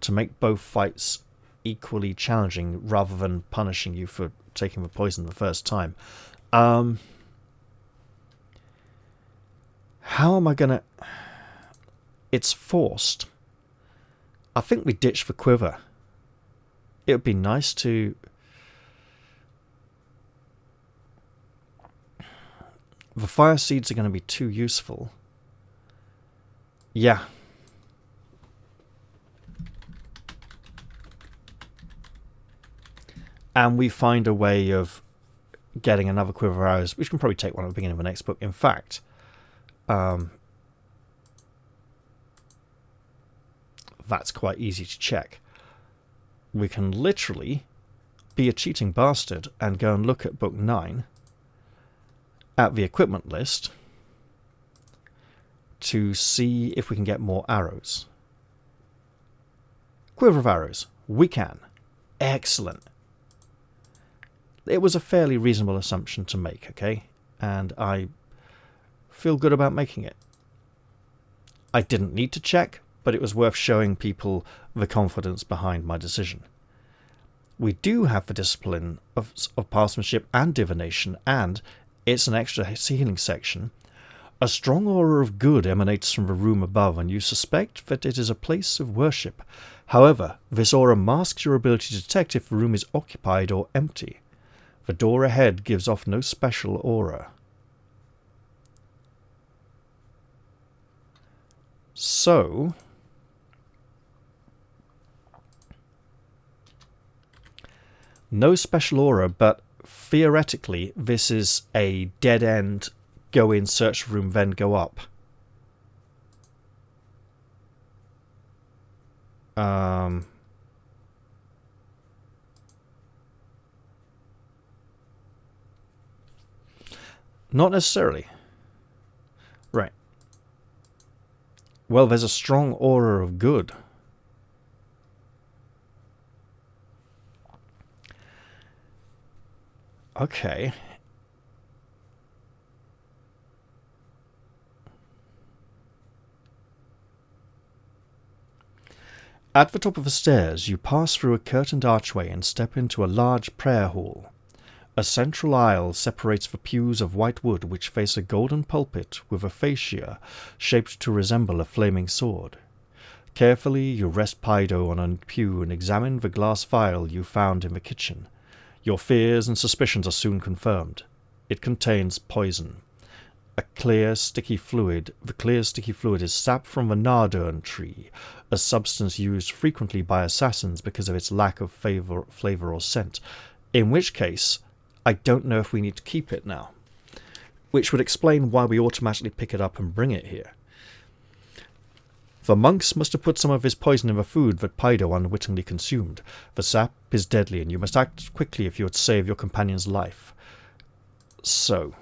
to make both fights equally challenging rather than punishing you for taking the poison the first time. How am I gonna... It's forced. I think we ditch the quiver. It would be nice to... The fire seeds are going to be too useful. Yeah. And we find a way of getting another quiver of arrows, which can probably take one at the beginning of the next book. In fact, that's quite easy to check. We can literally be a cheating bastard and go and look at book 9 at the equipment list to see if we can get more arrows. Quiver of arrows. We can. Excellent. It was a fairly reasonable assumption to make, okay? And I feel good about making it. I didn't need to check, but it was worth showing people the confidence behind my decision. We do have the discipline of pathsmanship and divination, and it's an extra healing section. A strong aura of good emanates from the room above, and you suspect that it is a place of worship. However, this aura masks your ability to detect if the room is occupied or empty. The door ahead gives off no special aura. So... no special aura, but theoretically this is a dead end, go in, search the room, then go up. Not necessarily. Right. Well, there's a strong aura of good. Okay. At the top of the stairs, you pass through a curtained archway and step into a large prayer hall. A central aisle separates the pews of white wood which face a golden pulpit with a fascia shaped to resemble a flaming sword. Carefully you rest Pido on a pew and examine the glass vial you found in the kitchen. Your fears and suspicions are soon confirmed. It contains poison. A clear, sticky fluid. The clear, sticky fluid is sap from the nardurn tree, a substance used frequently by assassins because of its lack of flavor or scent. In which case, I don't know if we need to keep it now. Which would explain why we automatically pick it up and bring it here. The monks must have put some of this poison in the food that Pido unwittingly consumed. The sap is deadly, and you must act quickly if you would save your companion's life. So...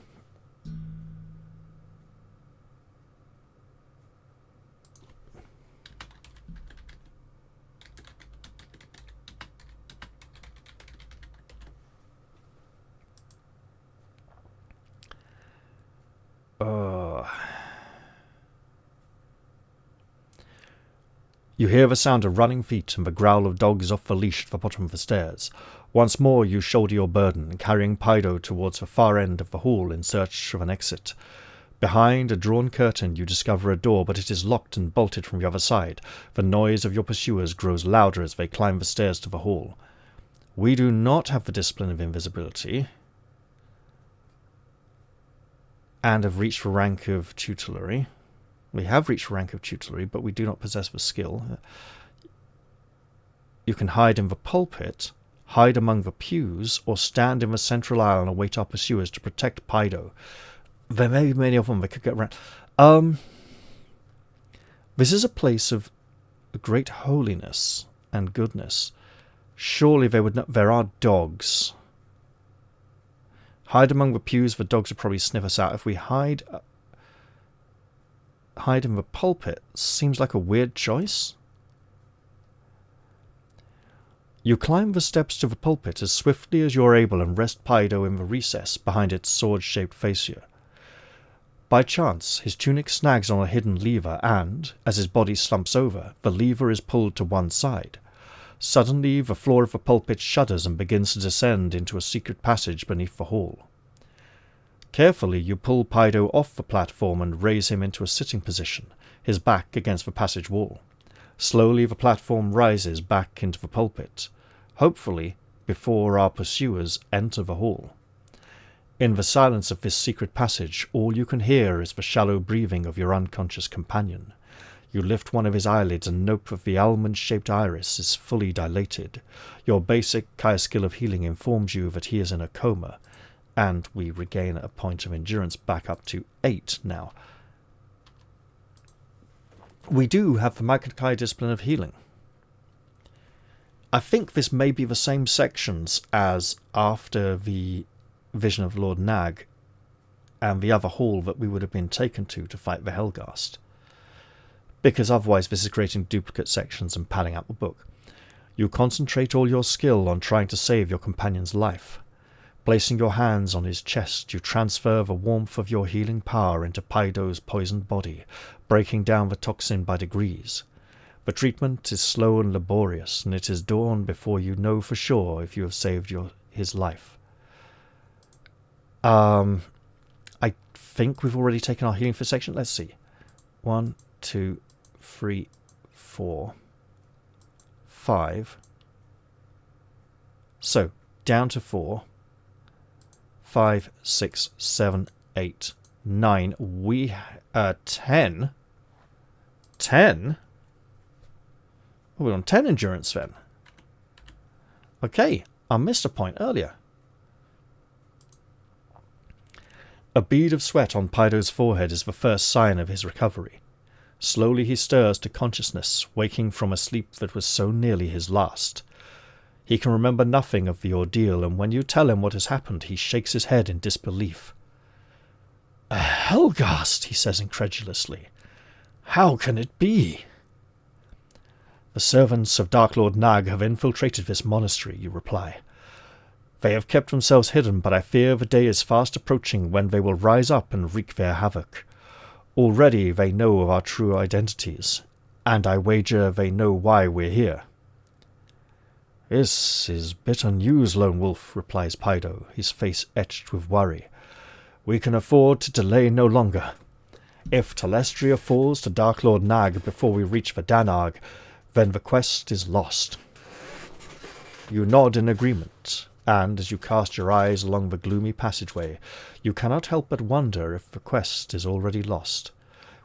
You hear the sound of running feet and the growl of dogs off the leash at the bottom of the stairs. Once more you shoulder your burden, carrying Pido towards the far end of the hall in search of an exit. Behind a drawn curtain you discover a door, but it is locked and bolted from the other side. The noise of your pursuers grows louder as they climb the stairs to the hall. We do not have the discipline of invisibility, and have reached the rank of tutelary. We have reached rank of tutory, but we do not possess the skill. You can hide in the pulpit, hide among the pews, or stand in the central aisle and await our pursuers to protect Pydo. There may be many of them that could get around. This is a place of great holiness and goodness. Surely they would not. There are dogs. Hide among the pews, the dogs would probably sniff us out. If we hide in the pulpit, seems like a weird choice. You climb the steps to the pulpit as swiftly as you are able and rest Pydo in the recess behind its sword-shaped fascia. By chance, his tunic snags on a hidden lever and, as his body slumps over, the lever is pulled to one side. Suddenly, the floor of the pulpit shudders and begins to descend into a secret passage beneath the hall. Carefully, you pull Pydo off the platform and raise him into a sitting position, his back against the passage wall. Slowly, the platform rises back into the pulpit, hopefully before our pursuers enter the hall. In the silence of this secret passage, all you can hear is the shallow breathing of your unconscious companion. You lift one of his eyelids and note that the almond-shaped iris is fully dilated. Your basic Kaya skill of healing informs you that he is in a coma, and we regain a point of endurance back up to 8 now. We do have the Magnakai discipline of healing. I think this may be the same sections as after the vision of Lord Nag and the other hall that we would have been taken to fight the Helghast. Because otherwise this is creating duplicate sections and padding out the book. You concentrate all your skill on trying to save your companion's life. Placing your hands on his chest, you transfer the warmth of your healing power into Pydo's poisoned body, breaking down the toxin by degrees. The treatment is slow and laborious, and it is dawn before you know for sure if you have saved his life. I think we've already taken our healing for section. Let's see. 1, 2, 3, 4, 5. So, down to 4. 5, 6, 7, 8, 9. We 10. 10? Oh, we're on 10 endurance then. Okay, I missed a point earlier. A bead of sweat on Pydo's forehead is the first sign of his recovery. Slowly he stirs to consciousness, waking from a sleep that was so nearly his last. He can remember nothing of the ordeal, and when you tell him what has happened, he shakes his head in disbelief. "A Helghast," he says incredulously. "How can it be?" "The servants of Darklord Nag have infiltrated this monastery," you reply. "They have kept themselves hidden, but I fear the day is fast approaching when they will rise up and wreak their havoc. Already they know of our true identities, and I wager they know why we're here." "This is bitter news, Lone Wolf," replies Pydo, his face etched with worry. "We can afford to delay no longer. If Telestria falls to Darklord Nag before we reach the Danarg, then the quest is lost." You nod in agreement, and as you cast your eyes along the gloomy passageway, you cannot help but wonder if the quest is already lost.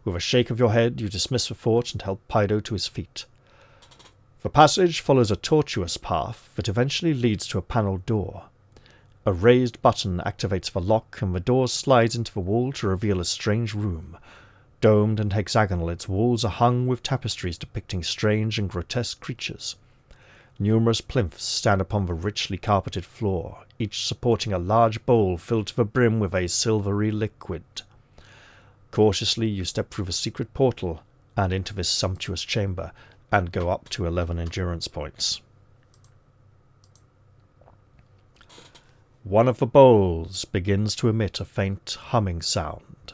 With a shake of your head, you dismiss the thought and help Pydo to his feet. The passage follows a tortuous path that eventually leads to a panelled door. A raised button activates the lock, and the door slides into the wall to reveal a strange room. Domed and hexagonal, its walls are hung with tapestries depicting strange and grotesque creatures. Numerous plinths stand upon the richly carpeted floor, each supporting a large bowl filled to the brim with a silvery liquid. Cautiously you step through the secret portal and into this sumptuous chamber, and go up to 11 endurance points. One of the bowls begins to emit a faint humming sound.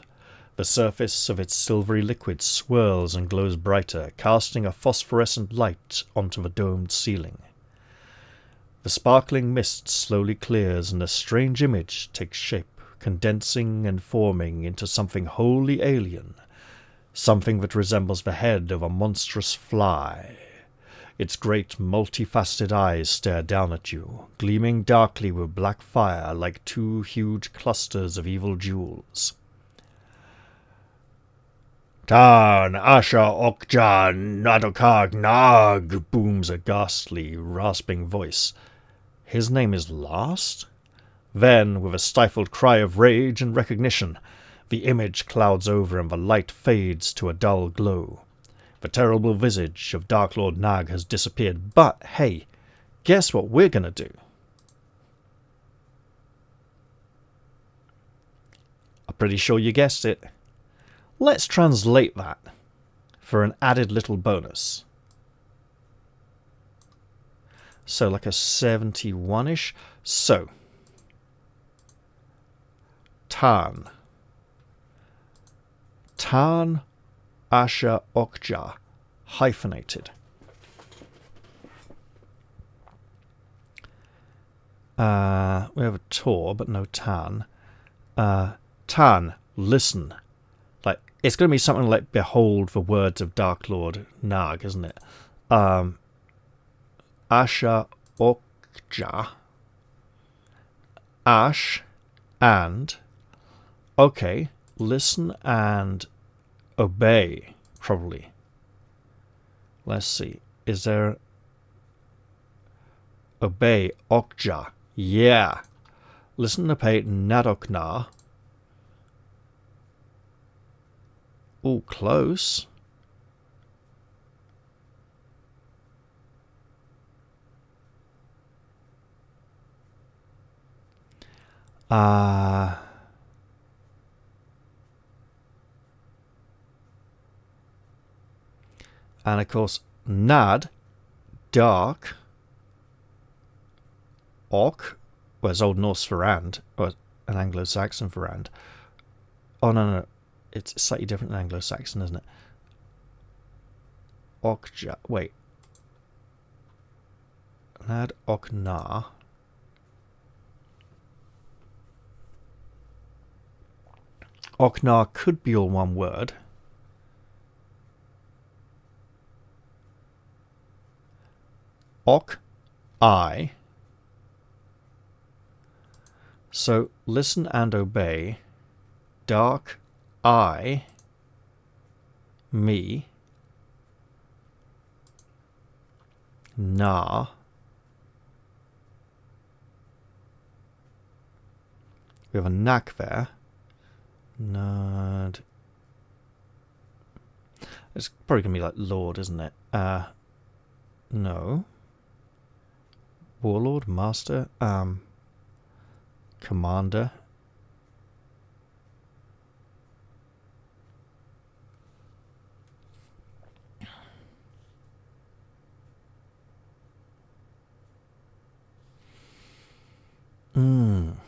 The surface of its silvery liquid swirls and glows brighter, casting a phosphorescent light onto the domed ceiling. The sparkling mist slowly clears, and a strange image takes shape, condensing and forming into something wholly alien, something that resembles the head of a monstrous fly. Its great multifaceted eyes stare down at you, gleaming darkly with black fire like two huge clusters of evil jewels. Tan Asha Okja Nadokag Nag, booms a ghastly, rasping voice. His name is last? Then, with a stifled cry of rage and recognition, the image clouds over and the light fades to a dull glow. The terrible visage of Darklord Nag has disappeared, but hey, guess what we're gonna do? I'm pretty sure you guessed it. Let's translate that for an added little bonus. So like a 71-ish. So, Tan Asha Okja, hyphenated. We have a Tor, but no Tan. Tan, listen. Like, it's going to be something like, behold the words of Darklord Nag, isn't it? Asha Okja. Ash and... Okay, listen and obey, probably. Let's see. Is there... Obey, Okja. Yeah. Listen, obey, Nadokna. Oh, close. And of course, Nad, dark, Ok, well, it's Old Norse for and, or an Anglo-Saxon for and. Oh, no, it's slightly different than Anglo-Saxon, isn't it? Okja, wait. Nad, Okna. Okna could be all one word. Ok, I. So listen and obey. Dark, I. Me. Na. We have a knack there. Nerd. It's probably going to be like Lord, isn't it? No. Warlord, Master, Commander. I'm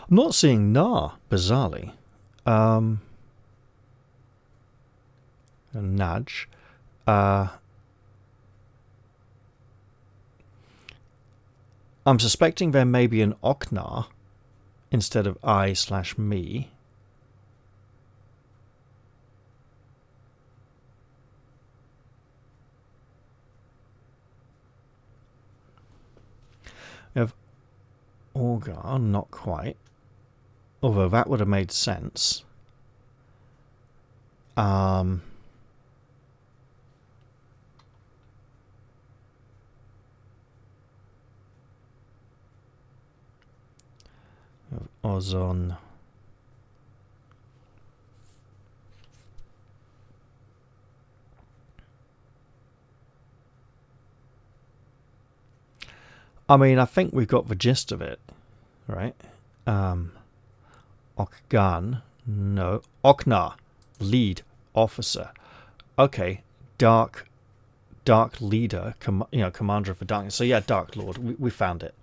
not seeing Na, bizarrely. Nudge. I'm suspecting there may be an Okna instead of I/me. We have Augar, not quite. Although that would have made sense. Ozon. I mean, I think we've got the gist of it, right? Okgan, no. Okna, lead, officer. Okay, dark leader, commander of the darkness. So yeah, Dark Lord, we found it.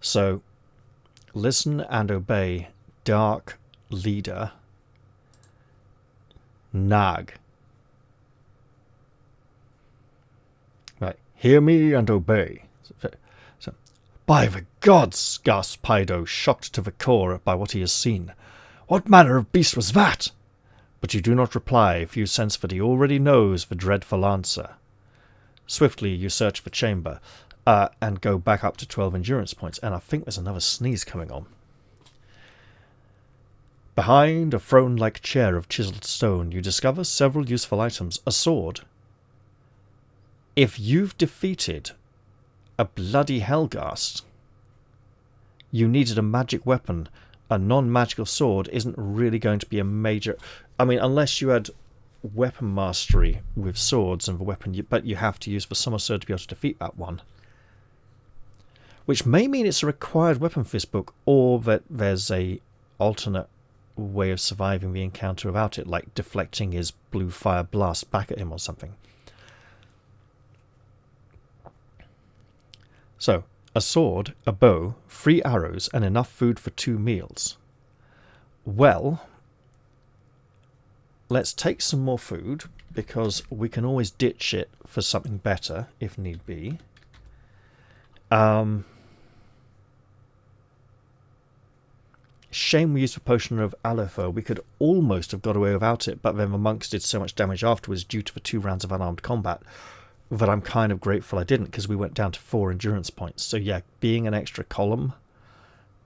So, listen and obey, dark leader, Nag. Right, hear me and obey. So, by the gods, gasps Pydo, shocked to the core by what he has seen. What manner of beast was that? But you do not reply if you sense that he already knows the dreadful answer. Swiftly you search the chamber, and go back up to 12 endurance points, and I think there's another sneeze coming on. Behind a throne-like chair of chiseled stone, you discover several useful items. A sword. If you've defeated a bloody Helghast, you needed a magic weapon. A non-magical sword isn't really going to be a major... I mean, unless you had weapon mastery with swords and the weapon, but you have to use the summer sword to be able to defeat that one. Which may mean it's a required weapon for this book, or that there's a alternate way of surviving the encounter without it, like deflecting his blue fire blast back at him or something. So, a sword, a bow, 3 arrows, and enough food for 2 meals. Well, let's take some more food, because we can always ditch it for something better, if need be. Shame we used a potion of Alepho. We could almost have got away without it, but then the monks did so much damage afterwards due to the 2 rounds of unarmed combat that I'm kind of grateful I didn't, because we went down to 4 endurance points. So yeah, being an extra column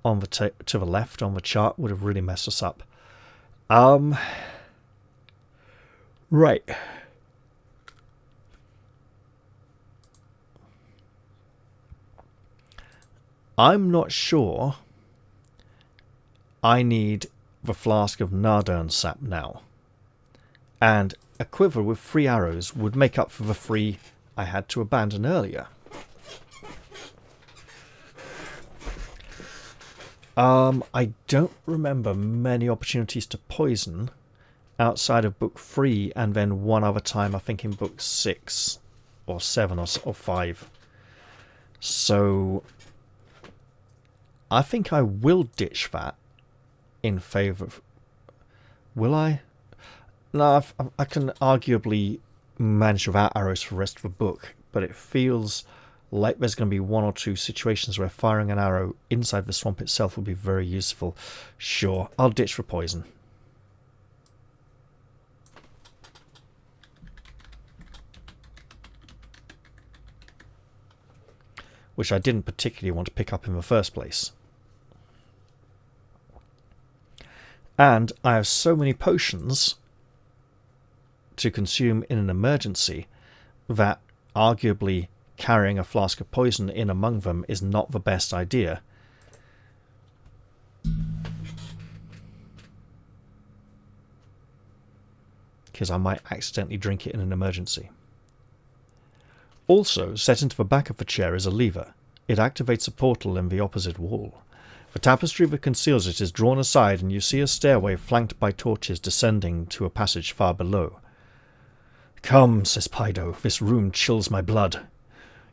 on the to the left on the chart would have really messed us up. Right. I'm not sure I need the flask of Nardern sap now. And a quiver with 3 arrows would make up for the 3 I had to abandon earlier. I don't remember many opportunities to poison outside of book 3, and then one other time I think in book 6 or 7 or 5. So I think I will ditch that in favour of... Will I? No, I can arguably manage without arrows for the rest of the book, but it feels like there's going to be 1 or 2 situations where firing an arrow inside the swamp itself will be very useful. Sure, I'll ditch for poison. Which I didn't particularly want to pick up in the first place. And I have so many potions to consume in an emergency that arguably carrying a flask of poison in among them is not the best idea. Because I might accidentally drink it in an emergency. Also, set into the back of the chair is a lever. It activates a portal in the opposite wall. The tapestry that conceals it is drawn aside, and you see a stairway flanked by torches descending to a passage far below. "Come," says Pydo, "this room chills my blood."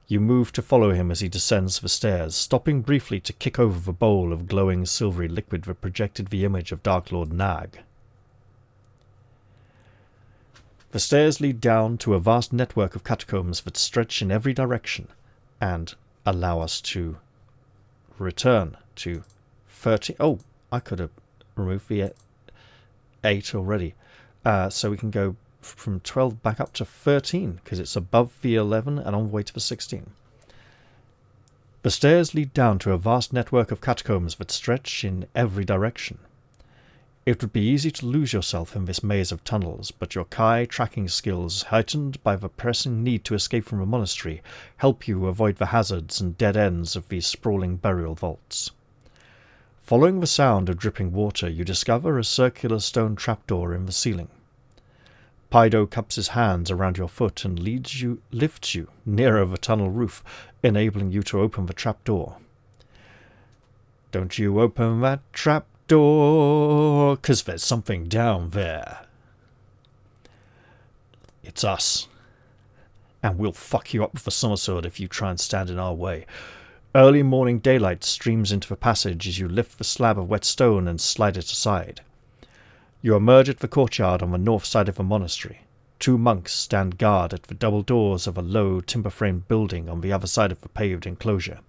You move to follow him as he descends the stairs, stopping briefly to kick over the bowl of glowing silvery liquid that projected the image of Dark Lord Nag. The stairs lead down to a vast network of catacombs that stretch in every direction and allow us to return to 13. Oh, I could have removed the 8 already. So we can go from 12 back up to 13 because it's above the 11 and on the way to the 16. The stairs lead down to a vast network of catacombs that stretch in every direction. It would be easy to lose yourself in this maze of tunnels, but your Kai tracking skills, heightened by the pressing need to escape from a monastery, help you avoid the hazards and dead ends of these sprawling burial vaults. Following the sound of dripping water, you discover a circular stone trapdoor in the ceiling. Pydo cups his hands around your foot and lifts you nearer the tunnel roof, enabling you to open the trapdoor. Don't you open that trapdoor, 'cause there's something down there. It's us. And we'll fuck you up with a somersault if you try and stand in our way. Early morning daylight streams into the passage as you lift the slab of wet stone and slide it aside. You emerge at the courtyard on the north side of the monastery. 2 monks stand guard at the double doors of a low, timber-framed building on the other side of the paved enclosure.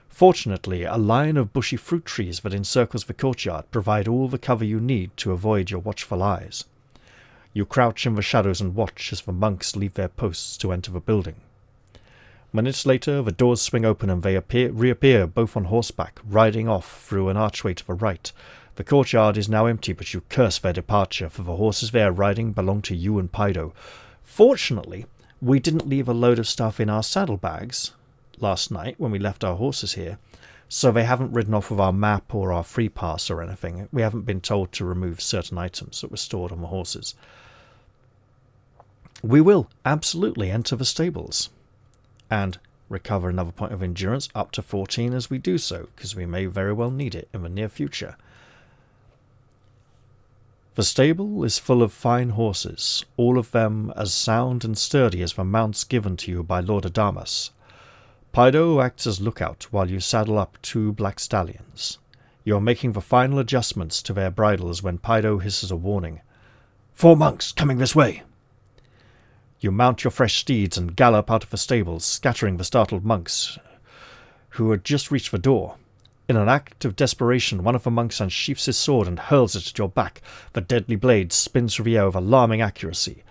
Fortunately, a line of bushy fruit trees that encircles the courtyard provide all the cover you need to avoid your watchful eyes. You crouch in the shadows and watch as the monks leave their posts to enter the building. Minutes later, the doors swing open and they reappear, both on horseback, riding off through an archway to the right. The courtyard is now empty, but you curse their departure, for the horses they are riding belong to you and Pydo. Fortunately, we didn't leave a load of stuff in our saddlebags last night when we left our horses here, so they haven't ridden off with our map or our free pass or anything. We haven't been told to remove certain items that were stored on the horses. We will absolutely enter the stables and recover another point of endurance, up to 14 as we do so, because we may very well need it in the near future. The stable is full of fine horses, all of them as sound and sturdy as the mounts given to you by Lord Adamas. Pydo acts as lookout while you saddle up 2 black stallions. You are making the final adjustments to their bridles when Pydo hisses a warning. 4 monks coming this way! You mount your fresh steeds and gallop out of the stables, scattering the startled monks, who had just reached the door. In an act of desperation, one of the monks unsheaths his sword and hurls it at your back. The deadly blade spins through the air with alarming accuracy.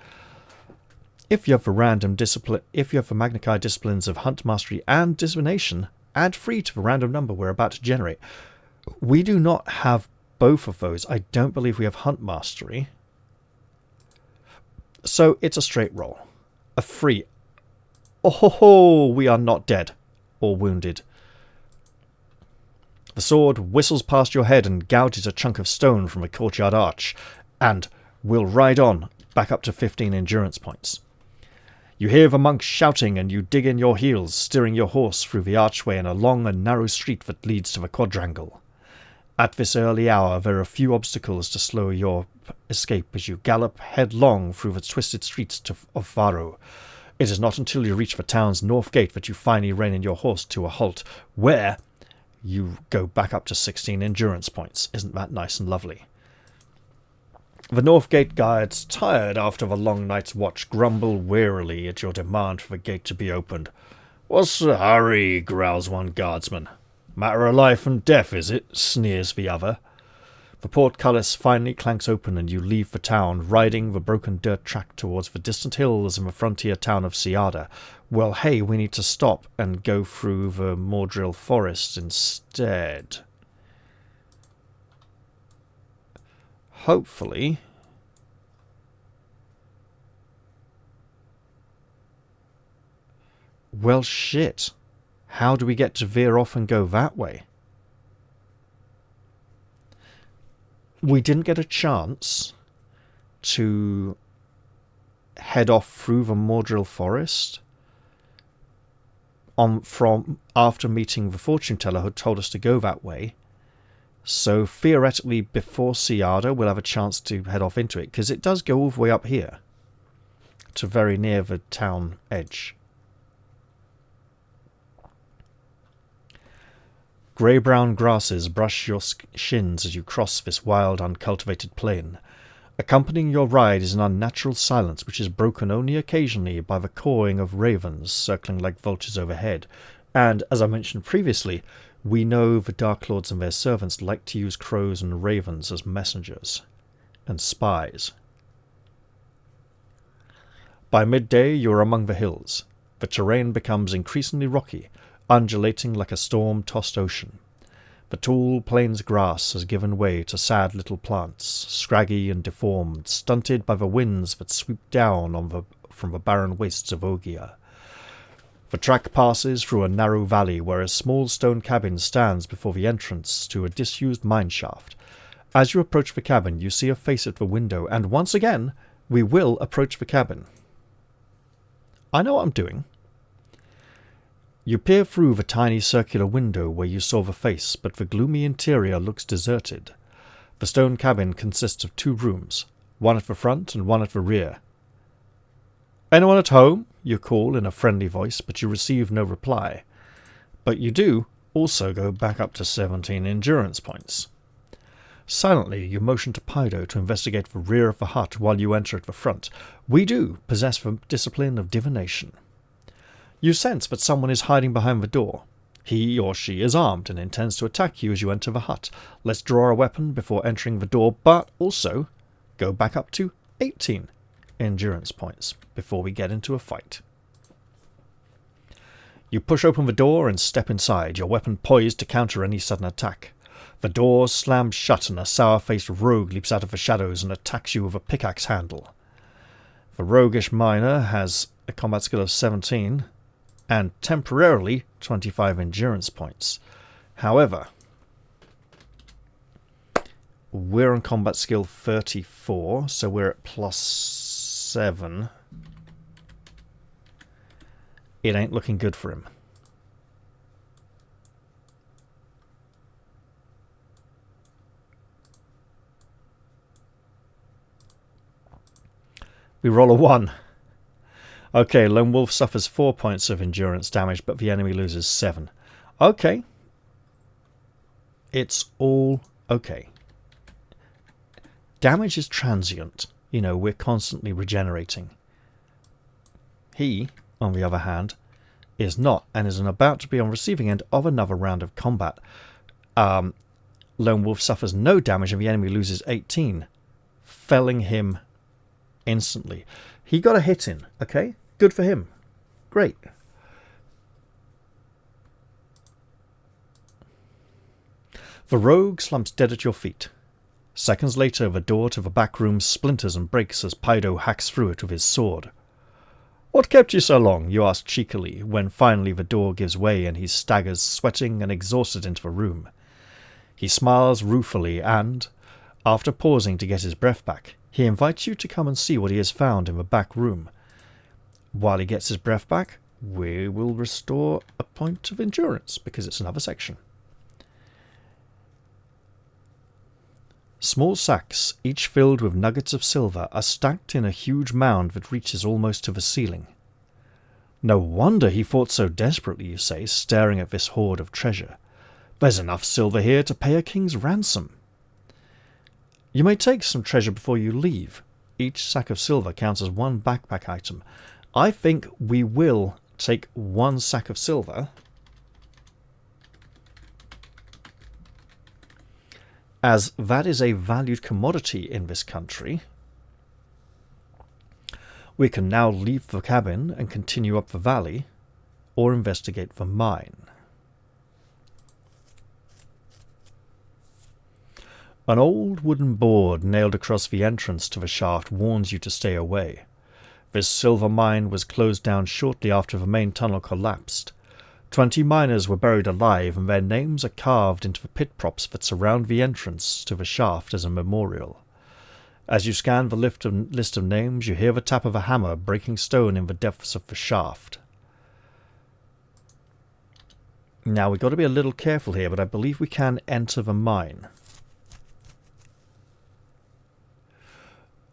If you have the Magnakai disciplines of Hunt Mastery and Divination, add 3 to the random number we're about to generate. We do not have both of those. I don't believe we have Hunt Mastery. So it's a straight roll. A 3. Oh ho ho! We are not dead or wounded. The sword whistles past your head and gouges a chunk of stone from the courtyard arch, and will ride on, back up to 15 endurance points. You hear the monks shouting, and you dig in your heels, steering your horse through the archway and along a narrow street that leads to the quadrangle. At this early hour, there are few obstacles to slow your escape as you gallop headlong through the twisted streets of Faro. It is not until you reach the town's north gate that you finally rein in your horse to a halt, where you go back up to 16 endurance points. Isn't that nice and lovely? The North Gate guards, tired after the long night's watch, grumble wearily at your demand for the gate to be opened. "What's the hurry?" growls one guardsman. "Matter of life and death, is it?" sneers the other. The portcullis finally clanks open and you leave the town, riding the broken dirt track towards the distant hills in the frontier town of Ciada. Well, hey, we need to stop and go through the Mordril forest instead. Hopefully. Well, shit. How do we get to veer off and go that way? We didn't get a chance to head off through the Mordril forest from after meeting the fortune teller who told us to go that way. So theoretically, before Ciada, we'll have a chance to head off into it, because it does go all the way up here to very near the town edge. Grey-brown grasses brush your shins as you cross this wild, uncultivated plain. Accompanying your ride is an unnatural silence which is broken only occasionally by the cawing of ravens circling like vultures overhead. And, as I mentioned previously, we know the Darklords and their servants like to use crows and ravens as messengers and spies. By midday, you are among the hills. The terrain becomes increasingly rocky, undulating like a storm-tossed ocean. The tall plains grass has given way to sad little plants, scraggy and deformed, stunted by the winds that sweep down from the barren wastes of Ogia. The track passes through a narrow valley where a small stone cabin stands before the entrance to a disused mine shaft. As you approach the cabin, you see a face at the window, and once again, we will approach the cabin. I know what I'm doing. You peer through the tiny circular window where you saw the face, but the gloomy interior looks deserted. The stone cabin consists of 2 rooms, one at the front and one at the rear. "Anyone at home?" you call in a friendly voice, but you receive no reply. But you do also go back up to 17 endurance points. Silently, you motion to Pydo to investigate the rear of the hut while you enter at the front. We do possess the discipline of divination. You sense that someone is hiding behind the door. He or she is armed and intends to attack you as you enter the hut. Let's draw a weapon before entering the door, but also go back up to 18 endurance points before we get into a fight. You push open the door and step inside, your weapon poised to counter any sudden attack. The door slams shut and a sour-faced rogue leaps out of the shadows and attacks you with a pickaxe handle. The roguish miner has a combat skill of 17 and temporarily 25 endurance points. However, we're on combat skill 34, so we're at +7. It ain't looking good for him. We roll a 1. Okay, Lone Wolf suffers 4 points of endurance damage, but the enemy loses 7. Okay. It's all okay. Damage is transient. You know, we're constantly regenerating. He, on the other hand, is not, and is about to be on receiving end of another round of combat. Lone Wolf suffers no damage and the enemy loses 18, felling him instantly. He got a hit in, okay? Good for him. Great. The rogue slumps dead at your feet. Seconds later, the door to the back room splinters and breaks as Pydo hacks through it with his sword. "What kept you so long?" you ask cheekily, when finally the door gives way and he staggers, sweating and exhausted, into the room. He smiles ruefully and, after pausing to get his breath back, he invites you to come and see what he has found in the back room. While he gets his breath back, we will restore a point of endurance, because it's another section. Small sacks, each filled with nuggets of silver, are stacked in a huge mound that reaches almost to the ceiling. No wonder he fought so desperately, you say, staring at this hoard of treasure. There's enough silver here to pay a king's ransom. You may take some treasure before you leave. Each sack of silver counts as 1 backpack item. I think we will take 1 sack of silver, as that is a valued commodity in this country. We can now leave the cabin and continue up the valley, or investigate the mine. An old wooden board nailed across the entrance to the shaft warns you to stay away. This silver mine was closed down shortly after the main tunnel collapsed. 20 miners were buried alive, and their names are carved into the pit props that surround the entrance to the shaft as a memorial. As you scan the list of names, you hear the tap of a hammer breaking stone in the depths of the shaft. Now, we've got to be a little careful here, but I believe we can enter the mine.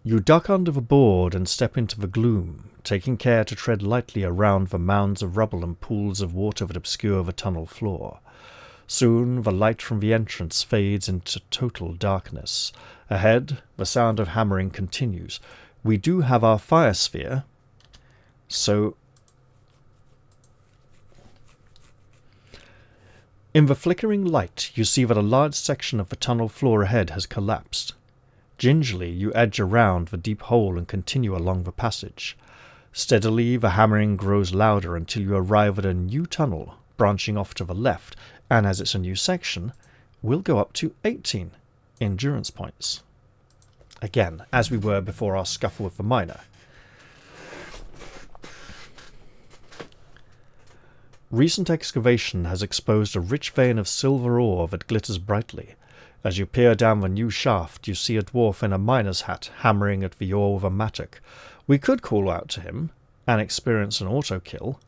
You duck under the board and step into the gloom, taking care to tread lightly around the mounds of rubble and pools of water that obscure the tunnel floor. Soon the light from the entrance fades into total darkness. Ahead, the sound of hammering continues. We do have our fire sphere, so in the flickering light you see that a large section of the tunnel floor ahead has collapsed. Gingerly you edge around the deep hole and continue along the passage. Steadily the hammering grows louder until you arrive at a new tunnel branching off to the left, and as it's a new section, we'll go up to 18 endurance points. Again, as we were before our scuffle with the miner. Recent excavation has exposed a rich vein of silver ore that glitters brightly. As you peer down the new shaft, you see a dwarf in a miner's hat hammering at the ore with a mattock. We could call out to him and experience an auto-kill,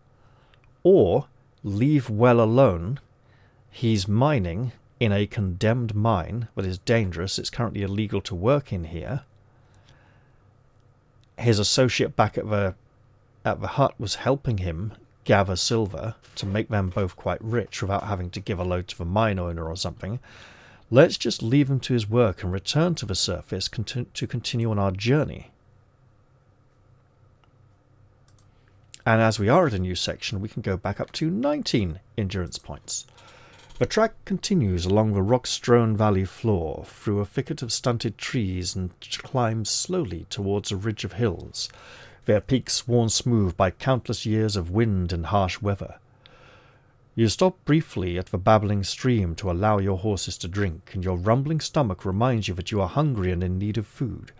or leave well alone. He's mining in a condemned mine that is dangerous. It's currently illegal to work in here. His associate back at the hut was helping him gather silver to make them both quite rich without having to give a load to the mine owner or something. Let's just leave him to his work and return to the surface to continue on our journey. And as we are at a new section, we can go back up to 19 endurance points. The track continues along the rock-strewn valley floor, through a thicket of stunted trees, and climbs slowly towards a ridge of hills, their peaks worn smooth by countless years of wind and harsh weather. You stop briefly at the babbling stream to allow your horses to drink, and your rumbling stomach reminds you that you are hungry and in need of food.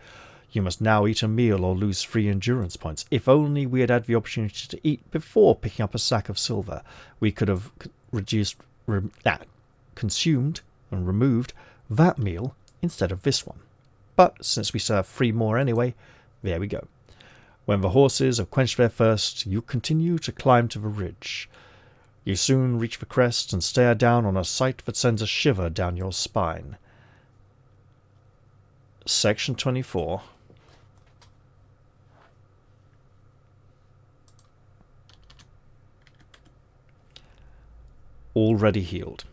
You must now eat a meal or lose 3 endurance points. If only we had had the opportunity to eat before picking up a sack of silver, we could have consumed and removed that meal instead of this one. But since we serve 3 more anyway, there we go. When the horses have quenched their thirst, you continue to climb to the ridge. You soon reach the crest and stare down on a sight that sends a shiver down your spine. Section 24. Already healed.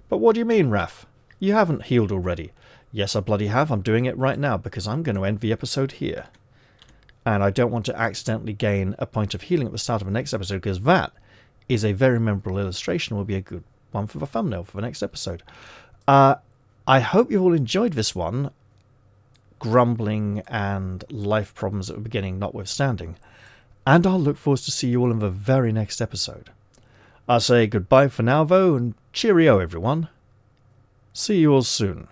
But what do you mean, Raph? You haven't healed already. Yes, I bloody have. I'm doing it right now because I'm going to end the episode here. And I don't want to accidentally gain a point of healing at the start of the next episode, because that is a very memorable illustration, will be a good one for the thumbnail for the next episode. I hope you all enjoyed this one, grumbling and life problems at the beginning notwithstanding, and I'll look forward to see you all in the very next episode. I'll say goodbye for now though, and cheerio everyone. See you all soon.